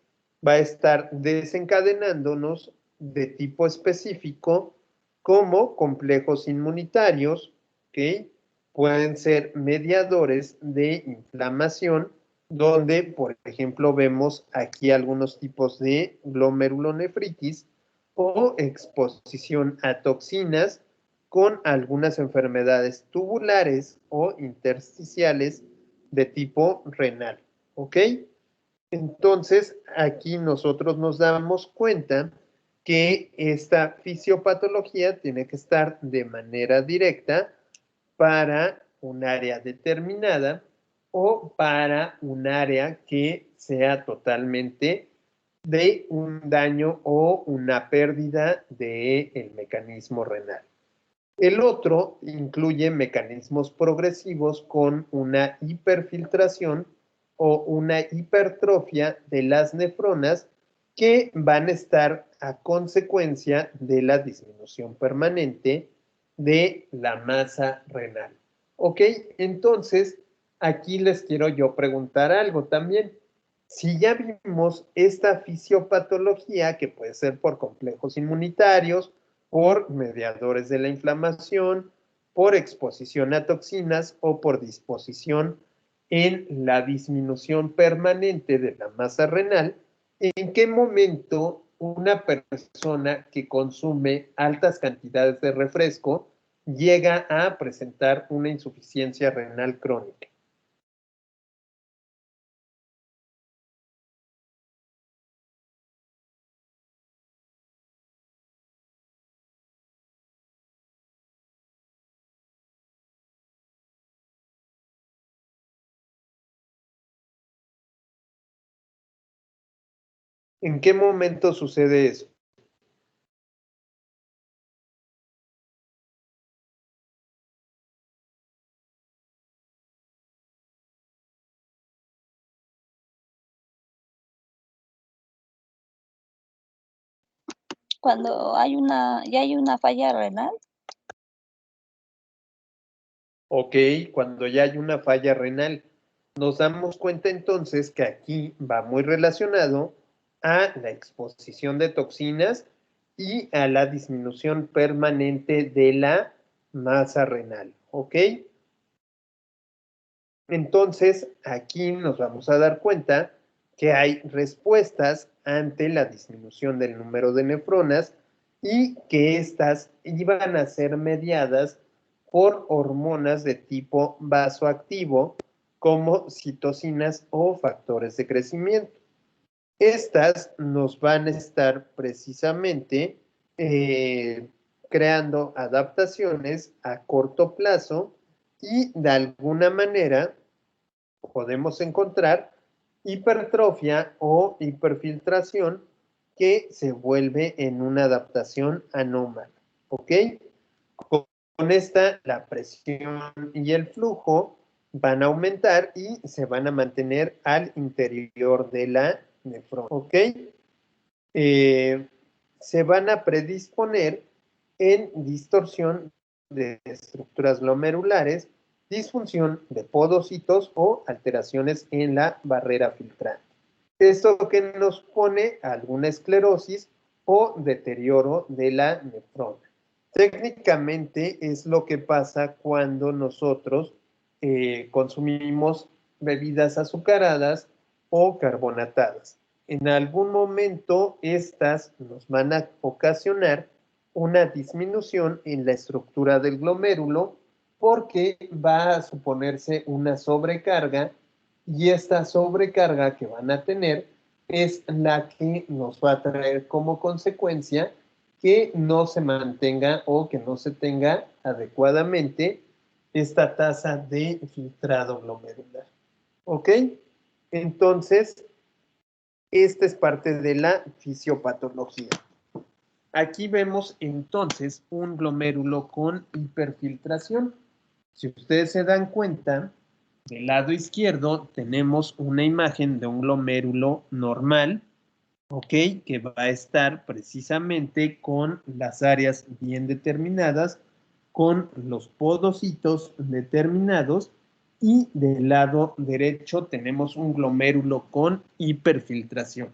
Speaker 2: va a estar desencadenándonos de tipo específico como complejos inmunitarios, ¿ok? Pueden ser mediadores de inflamación, donde, por ejemplo, vemos aquí algunos tipos de glomerulonefritis o exposición a toxinas con algunas enfermedades tubulares o intersticiales de tipo renal, ¿ok? Entonces, aquí nosotros nos damos cuenta que esta fisiopatología tiene que estar de manera directa para un área determinada o para un área que sea totalmente de un daño o una pérdida del mecanismo renal. El otro incluye mecanismos progresivos con una hiperfiltración o una hipertrofia de las nefronas que van a estar a consecuencia de la disminución permanente de la masa renal. ¿Ok? Entonces, aquí les quiero yo preguntar algo también. Si ya vimos esta fisiopatología, que puede ser por complejos inmunitarios, por mediadores de la inflamación, por exposición a toxinas o por disposición en la disminución permanente de la masa renal, ¿en qué momento una persona que consume altas cantidades de refresco llega a presentar una insuficiencia renal crónica? ¿En qué momento sucede eso?
Speaker 8: Cuando ya hay una falla renal.
Speaker 2: Ok, cuando ya hay una falla renal, nos damos cuenta entonces que aquí va muy relacionado a la exposición de toxinas y a la disminución permanente de la masa renal, ¿ok? Entonces, aquí nos vamos a dar cuenta que hay respuestas ante la disminución del número de nefronas y que éstas iban a ser mediadas por hormonas de tipo vasoactivo como citocinas o factores de crecimiento. Estas nos van a estar precisamente creando adaptaciones a corto plazo y de alguna manera podemos encontrar hipertrofia o hiperfiltración que se vuelve en una adaptación anómala, ¿ok? Con esta, la presión y el flujo van a aumentar y se van a mantener al interior de la nefrona, ¿ok? Se van a predisponer en distorsión de estructuras glomerulares, disfunción de podocitos o alteraciones en la barrera filtrante. Esto que nos pone a alguna esclerosis o deterioro de la nefrona. Técnicamente es lo que pasa cuando nosotros consumimos bebidas azucaradas o carbonatadas. En algún momento estas nos van a ocasionar una disminución en la estructura del glomérulo porque va a suponerse una sobrecarga y esta sobrecarga que van a tener es la que nos va a traer como consecuencia que no se mantenga o que no se tenga adecuadamente esta tasa de filtrado glomerular. ¿Ok? Entonces, esta es parte de la fisiopatología. Aquí vemos entonces un glomérulo con hiperfiltración. Si ustedes se dan cuenta, del lado izquierdo tenemos una imagen de un glomérulo normal, ¿ok? Que va a estar precisamente con las áreas bien determinadas, con los podocitos determinados, y del lado derecho tenemos un glomérulo con hiperfiltración.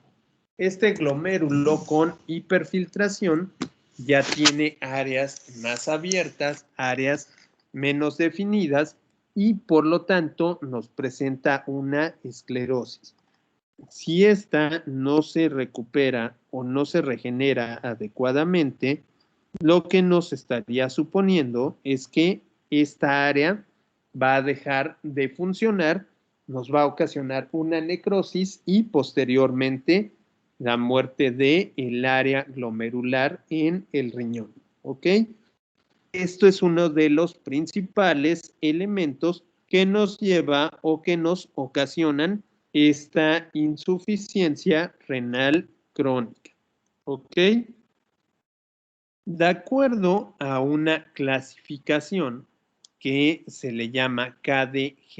Speaker 2: Este glomérulo con hiperfiltración ya tiene áreas más abiertas, áreas menos definidas, y por lo tanto nos presenta una esclerosis. Si esta no se recupera o no se regenera adecuadamente, lo que nos estaría suponiendo es que esta área va a dejar de funcionar, nos va a ocasionar una necrosis y posteriormente la muerte del área glomerular en el riñón. ¿Ok? Esto es uno de los principales elementos que nos lleva o que nos ocasionan esta insuficiencia renal crónica. ¿Ok? De acuerdo a una clasificación que se le llama KDIGO,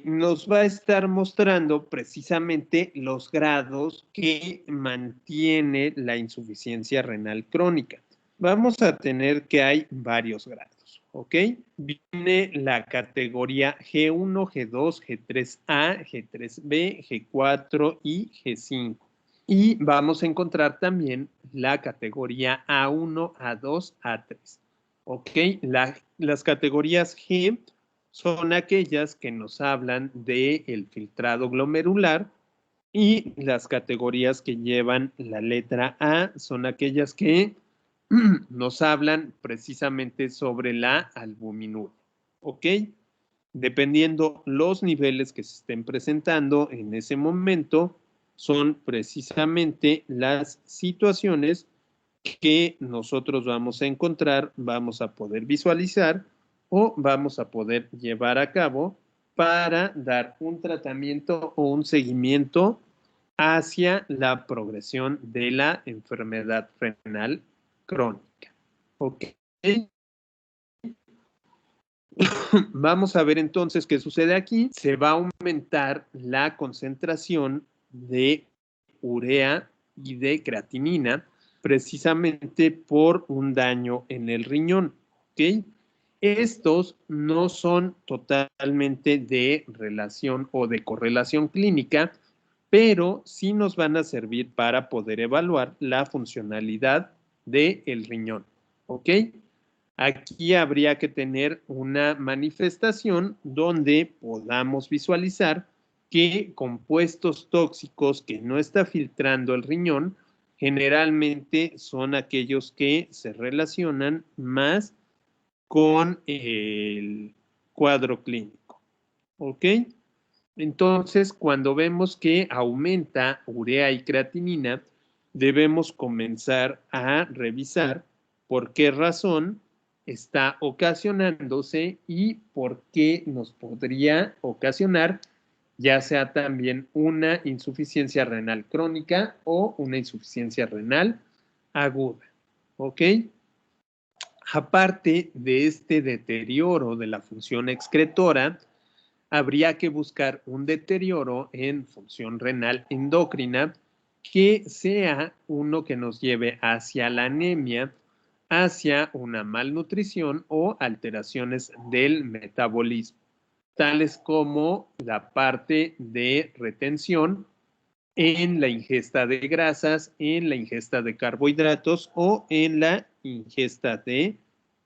Speaker 2: nos va a estar mostrando precisamente los grados que mantiene la insuficiencia renal crónica. Vamos a tener que hay varios grados, ¿ok? Viene la categoría G1, G2, G3A, G3B, G4 y G5. Y vamos a encontrar también la categoría A1, A2, A3. ¿Ok? Las categorías G son aquellas que nos hablan del filtrado glomerular, y las categorías que llevan la letra A son aquellas que nos hablan precisamente sobre la albuminuria. ¿Ok? Dependiendo los niveles que se estén presentando en ese momento, son precisamente las situaciones que nosotros vamos a encontrar, vamos a poder visualizar o vamos a poder llevar a cabo para dar un tratamiento o un seguimiento hacia la progresión de la enfermedad renal crónica. ¿Ok? Vamos a ver entonces qué sucede aquí. Se va a aumentar la concentración de urea y de creatinina precisamente por un daño en el riñón. ¿Ok? Estos no son totalmente de relación o de correlación clínica, pero sí nos van a servir para poder evaluar la funcionalidad del riñón. ¿Ok? Aquí habría que tener una manifestación donde podamos visualizar que compuestos tóxicos que no está filtrando el riñón generalmente son aquellos que se relacionan más con el cuadro clínico. ¿Ok? Entonces, cuando vemos que aumenta urea y creatinina, debemos comenzar a revisar por qué razón está ocasionándose y por qué nos podría ocasionar, ya sea también una insuficiencia renal crónica o una insuficiencia renal aguda. ¿Ok? Aparte de este deterioro de la función excretora, habría que buscar un deterioro en función renal endocrina que sea uno que nos lleve hacia la anemia, hacia una malnutrición o alteraciones del metabolismo, tales como la parte de retención en la ingesta de grasas, en la ingesta de carbohidratos o en la ingesta de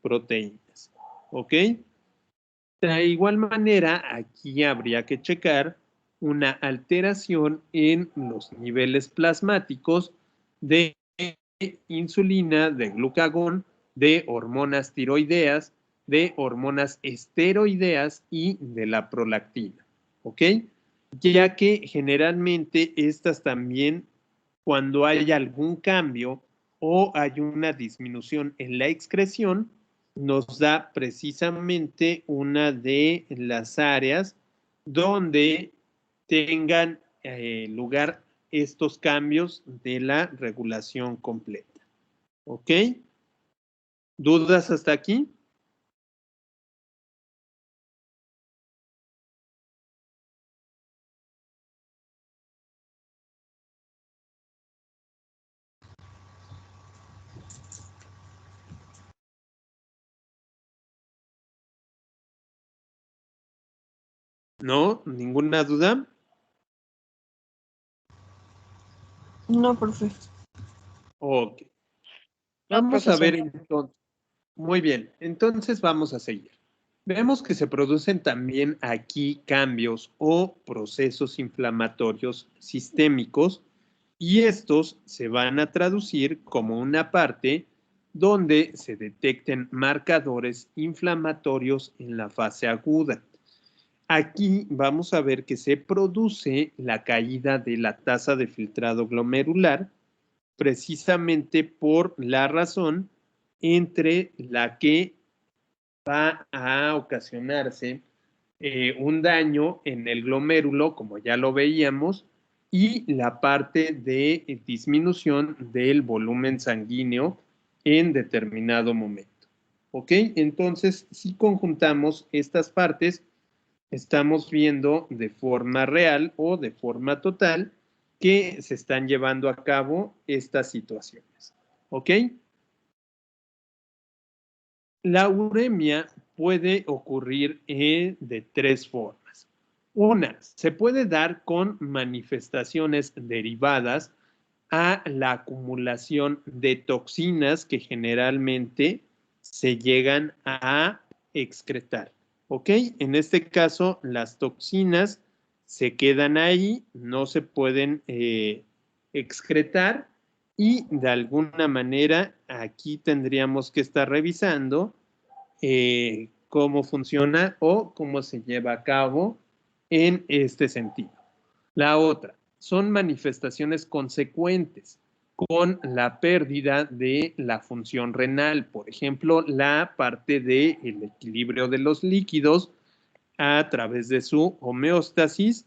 Speaker 2: proteínas. ¿Ok? De igual manera, aquí habría que checar una alteración en los niveles plasmáticos de insulina, de glucagón, de hormonas tiroideas, de hormonas esteroideas y de la prolactina. ¿Ok? Ya que generalmente estas también, cuando hay algún cambio o hay una disminución en la excreción, nos da precisamente una de las áreas donde tengan lugar estos cambios de la regulación completa. ¿Ok? ¿Dudas hasta aquí? ¿No? ¿Ninguna duda?
Speaker 6: No, profe.
Speaker 2: Ok.
Speaker 4: No,
Speaker 2: Vamos a
Speaker 4: profesor.
Speaker 2: ver entonces. Muy bien, entonces vamos a seguir. Vemos que se producen también aquí cambios o procesos inflamatorios sistémicos y estos se van a traducir como una parte donde se detecten marcadores inflamatorios en la fase aguda. Aquí vamos a ver que se produce la caída de la tasa de filtrado glomerular precisamente por la razón entre la que va a ocasionarse un daño en el glomérulo, como ya lo veíamos, y la parte de disminución del volumen sanguíneo en determinado momento. ¿Ok? Entonces, si conjuntamos estas partes, estamos viendo de forma real o de forma total que se están llevando a cabo estas situaciones. ¿Ok? La uremia puede ocurrir de tres formas. Una, se puede dar con manifestaciones derivadas a la acumulación de toxinas que generalmente se llegan a excretar. ¿Ok? En este caso, las toxinas se quedan ahí, no se pueden excretar y de alguna manera aquí tendríamos que estar revisando cómo funciona o cómo se lleva a cabo en este sentido. La otra, son manifestaciones consecuentes con la pérdida de la función renal, por ejemplo, la parte del equilibrio de los líquidos a través de su homeostasis.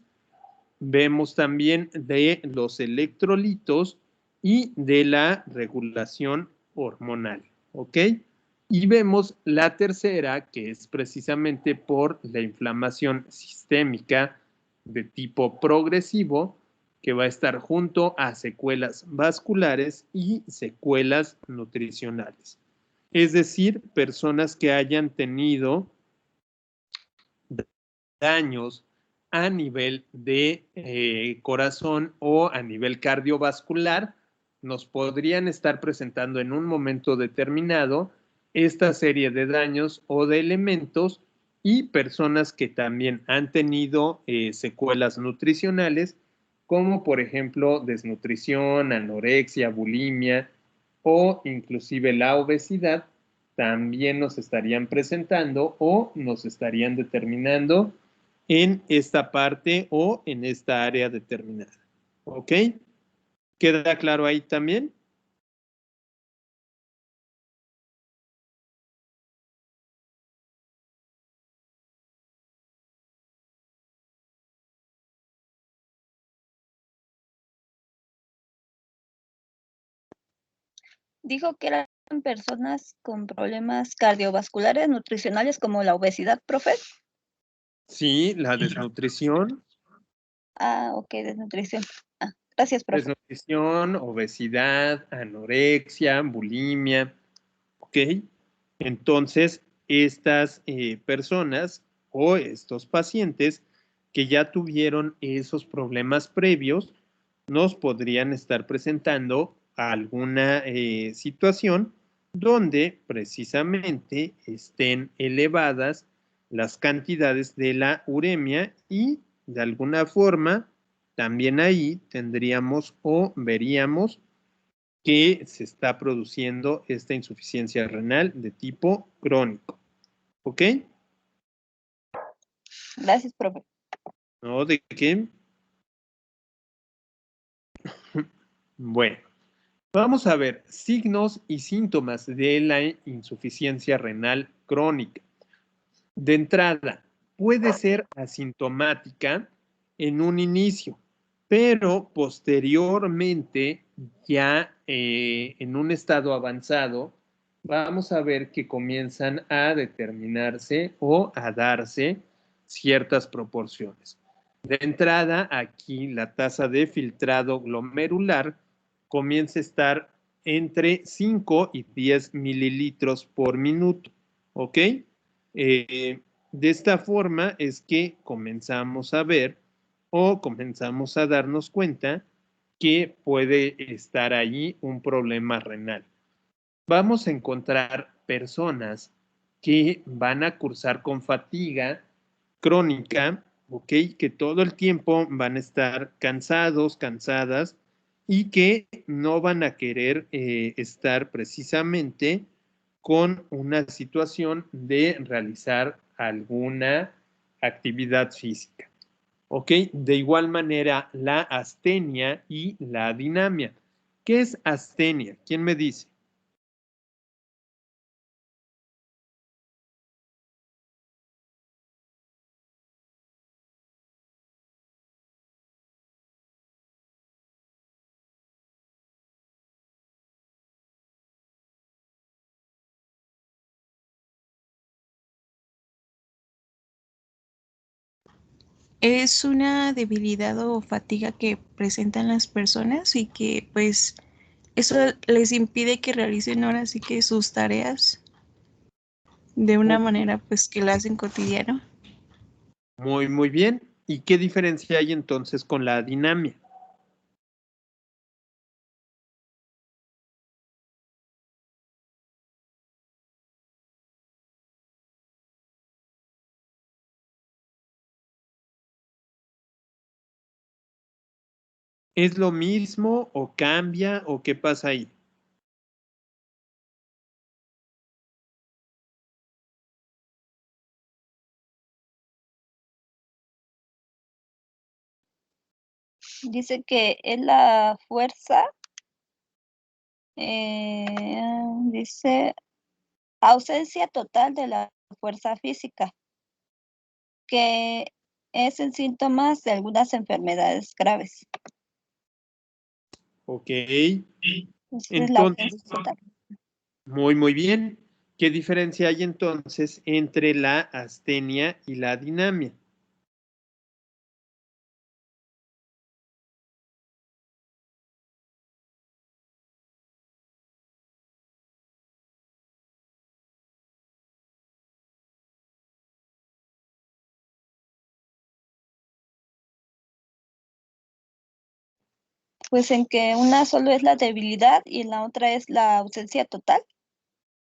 Speaker 2: Vemos también de los electrolitos y de la regulación hormonal, ¿ok? Y vemos la tercera, que es precisamente por la inflamación sistémica de tipo progresivo, que va a estar junto a secuelas vasculares y secuelas nutricionales. Es decir, personas que hayan tenido daños a nivel de corazón o a nivel cardiovascular, nos podrían estar presentando en un momento determinado esta serie de daños o de elementos y personas que también han tenido secuelas nutricionales, como por ejemplo desnutrición, anorexia, bulimia o inclusive la obesidad, también nos estarían presentando o nos estarían determinando en esta parte o en esta área determinada. ¿Ok? ¿Queda claro ahí también?
Speaker 8: Dijo que eran personas con problemas cardiovasculares, nutricionales, como la obesidad, profe.
Speaker 2: Sí, la desnutrición.
Speaker 8: Ah, ok, desnutrición. Ah, gracias, profe.
Speaker 2: Desnutrición, obesidad, anorexia, bulimia. ¿Ok? Entonces, estas personas o estos pacientes que ya tuvieron esos problemas previos nos podrían estar presentando alguna situación donde precisamente estén elevadas las cantidades de la uremia y de alguna forma también ahí tendríamos o veríamos que se está produciendo esta insuficiencia renal de tipo crónico. ¿Ok?
Speaker 8: Gracias, profe.
Speaker 2: ¿No? ¿De qué? Bueno, Vamos a ver signos y síntomas de la insuficiencia renal crónica. De entrada, puede ser asintomática en un inicio, pero posteriormente, ya en un estado avanzado, vamos a ver que comienzan a determinarse o a darse ciertas proporciones. De entrada, aquí la tasa de filtrado glomerular comienza a estar entre 5 y 10 mililitros por minuto, ¿ok? De esta forma es que comenzamos a ver o comenzamos a darnos cuenta que puede estar allí un problema renal. Vamos a encontrar personas que van a cursar con fatiga crónica, ¿ok? Que todo el tiempo van a estar cansados, cansadas y que no van a querer estar precisamente con una situación de realizar alguna actividad física. ¿Ok? De igual manera, la astenia y la dinamia. ¿Qué es astenia? ¿Quién me dice?
Speaker 1: Es una debilidad o fatiga que presentan las personas y que pues eso les impide que realicen ahora sí que sus tareas de una manera pues que la hacen cotidiano.
Speaker 2: Muy, muy bien. ¿Y qué diferencia hay entonces con la dinamia? ¿Es lo mismo o cambia o qué pasa ahí?
Speaker 8: Dice que es la fuerza, dice ausencia total de la fuerza física, que es en síntomas de algunas enfermedades graves.
Speaker 2: Ok.
Speaker 8: Esa es la
Speaker 2: Entonces,
Speaker 8: ausencia total.
Speaker 2: muy, muy bien. ¿Qué diferencia hay entonces entre la astenia y la dinamia?
Speaker 8: Pues en que una solo es la debilidad y en la otra es la ausencia total.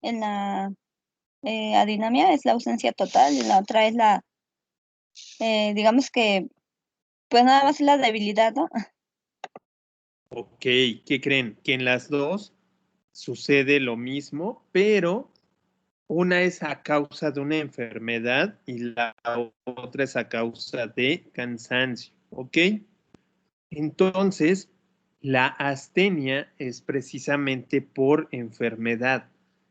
Speaker 8: En la adinamia es la ausencia total y en la otra es la, digamos que, pues nada más es la debilidad, ¿no?
Speaker 2: Ok, ¿qué creen? Que en las dos sucede lo mismo, pero una es a causa de una enfermedad y la otra es a causa de cansancio, ¿ok? Entonces, la astenia es precisamente por enfermedad.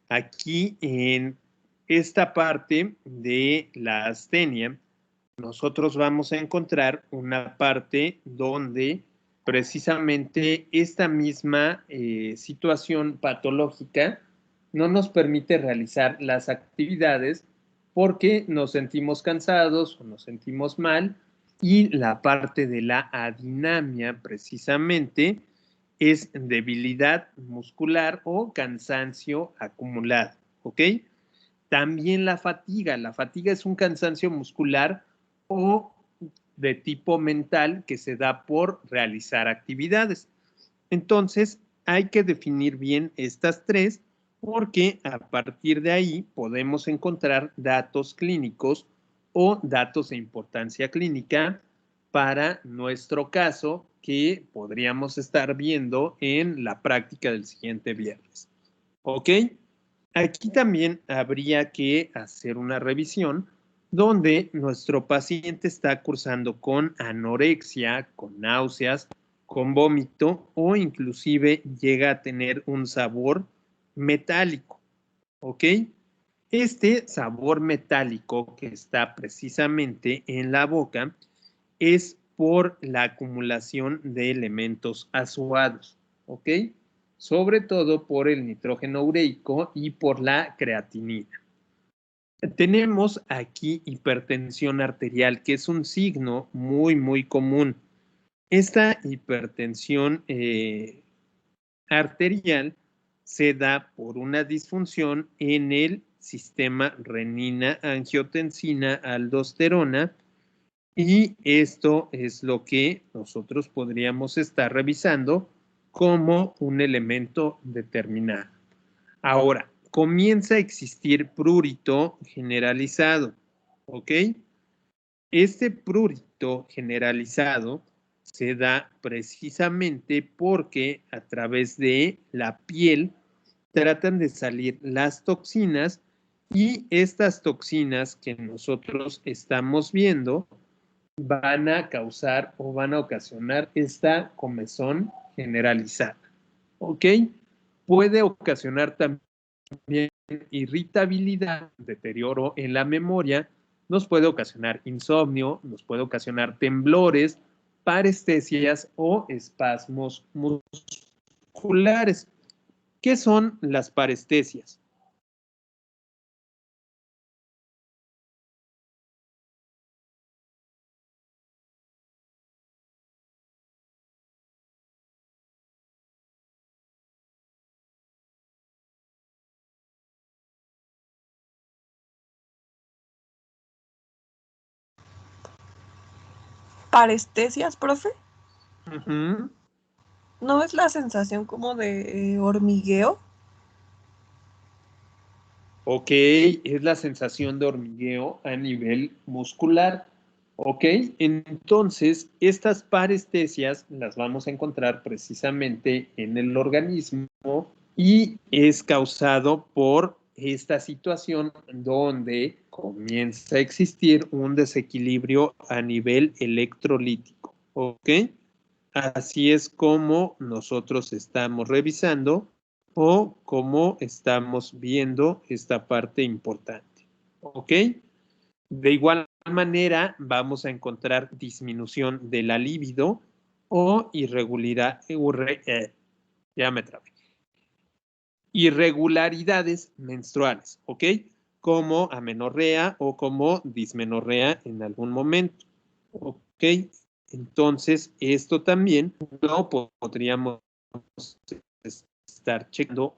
Speaker 2: Aquí en esta parte de la astenia, nosotros vamos a encontrar una parte donde precisamente esta misma situación patológica no nos permite realizar las actividades porque nos sentimos cansados o nos sentimos mal y la parte de la adinamia precisamente es debilidad muscular o cansancio acumulado, ¿ok? También la fatiga es un cansancio muscular o de tipo mental que se da por realizar actividades. Entonces, hay que definir bien estas tres porque a partir de ahí podemos encontrar datos clínicos o datos de importancia clínica para nuestro caso que podríamos estar viendo en la práctica del siguiente viernes. ¿Ok? Aquí también habría que hacer una revisión donde nuestro paciente está cursando con anorexia, con náuseas con vómito o inclusive llega a tener un sabor metálico, ¿ok? Este sabor metálico que está precisamente en la boca es por la acumulación de elementos azuados, ¿ok? Sobre todo por el nitrógeno ureico y por la creatinina. Tenemos aquí hipertensión arterial, que es un signo muy común. Esta hipertensión arterial se da por una disfunción en el sistema renina-angiotensina-aldosterona y esto es lo que nosotros podríamos estar revisando como un elemento determinado. Ahora, comienza a existir prurito generalizado, ¿ok? Este prurito generalizado se da precisamente porque a través de la piel tratan de salir las toxinas y estas toxinas que nosotros estamos viendo van a causar o van a ocasionar esta comezón generalizada, ¿ok? Puede ocasionar también irritabilidad, deterioro en la memoria, nos puede ocasionar insomnio, nos puede ocasionar temblores, parestesias o espasmos musculares. ¿Qué son las parestesias?
Speaker 6: Parestesias, profe.
Speaker 2: Uh-huh.
Speaker 6: ¿No es la sensación como de hormigueo?
Speaker 2: Ok, es la sensación de hormigueo a nivel muscular. Ok, entonces estas parestesias las vamos a encontrar precisamente en el organismo y es causado por esta situación donde comienza a existir un desequilibrio a nivel electrolítico. Ok, así es como nosotros estamos revisando o cómo estamos viendo esta parte importante. ¿Ok? De igual manera, vamos a encontrar disminución de la libido o irregularidades menstruales, ¿ok? Como amenorrea o como dismenorrea en algún momento, ¿ok? Entonces, esto también lo podríamos estar checando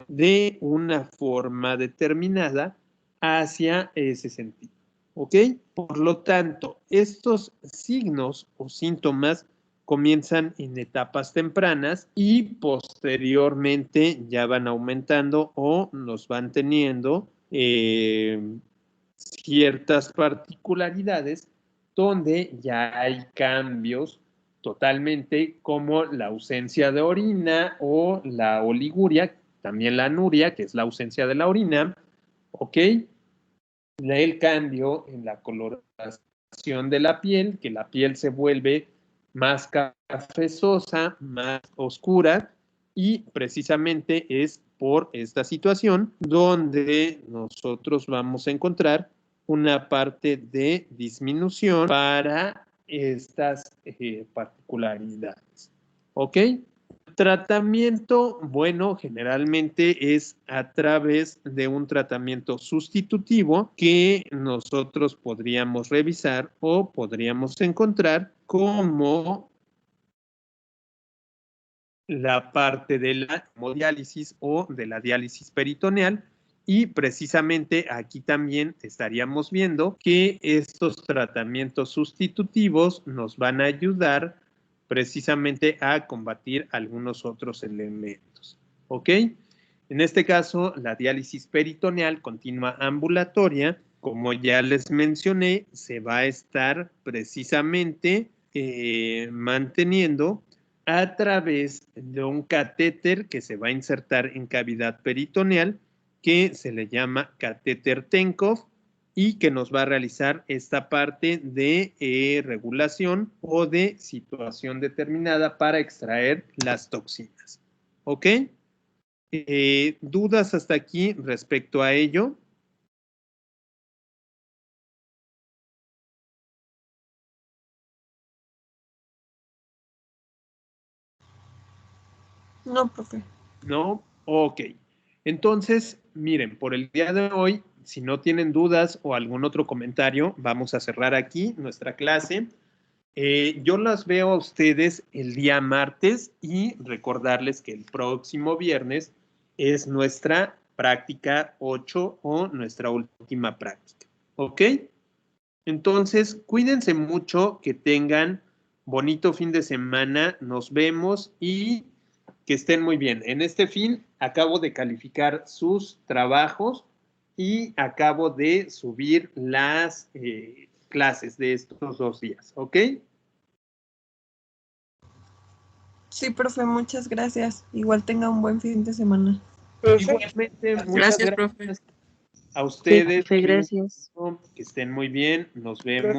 Speaker 2: de una forma determinada hacia ese sentido. ¿Ok? Por lo tanto, estos signos o síntomas comienzan en etapas tempranas y posteriormente ya van aumentando o nos van teniendo ciertas particularidades donde ya hay cambios totalmente como la ausencia de orina o la oliguria, también la anuria, que es la ausencia de la orina, ¿ok? El cambio en la coloración de la piel, que la piel se vuelve más cafezosa, más oscura, y precisamente es por esta situación donde nosotros vamos a encontrar una parte de disminución para estas particularidades. ¿Ok? Tratamiento, bueno, generalmente es a través de un tratamiento sustitutivo que nosotros podríamos revisar o podríamos encontrar como la parte de la hemodiálisis o de la diálisis peritoneal. Y precisamente aquí también estaríamos viendo que estos tratamientos sustitutivos nos van a ayudar precisamente a combatir algunos otros elementos. ¿Ok? En este caso, la diálisis peritoneal continua ambulatoria, como ya les mencioné, se va a estar precisamente manteniendo a través de un catéter que se va a insertar en cavidad peritoneal que se le llama catéter Tenkov y que nos va a realizar esta parte de regulación o de situación determinada para extraer las toxinas. ¿Ok? ¿Dudas hasta aquí respecto a ello?
Speaker 6: No, profe.
Speaker 2: ¿No? Ok. Entonces, miren, por el día de hoy, si no tienen dudas o algún otro comentario, vamos a cerrar aquí nuestra clase. Yo las veo a ustedes el día martes y recordarles que el próximo viernes es nuestra práctica 8 o nuestra última práctica. ¿Ok? Entonces, cuídense mucho, que tengan bonito fin de semana, nos vemos y que estén muy bien. En este fin, acabo de calificar sus trabajos y acabo de subir las clases de estos 2 días, ¿ok?
Speaker 6: Sí, profe, muchas gracias. Igual tenga un buen fin de semana.
Speaker 4: Profe,
Speaker 2: Igualmente, muchas
Speaker 5: Gracias,
Speaker 2: gracias
Speaker 5: profe.
Speaker 2: a
Speaker 7: Sí,
Speaker 2: ustedes.
Speaker 7: profe, gracias.
Speaker 2: Que estén muy bien, nos vemos.
Speaker 4: profe.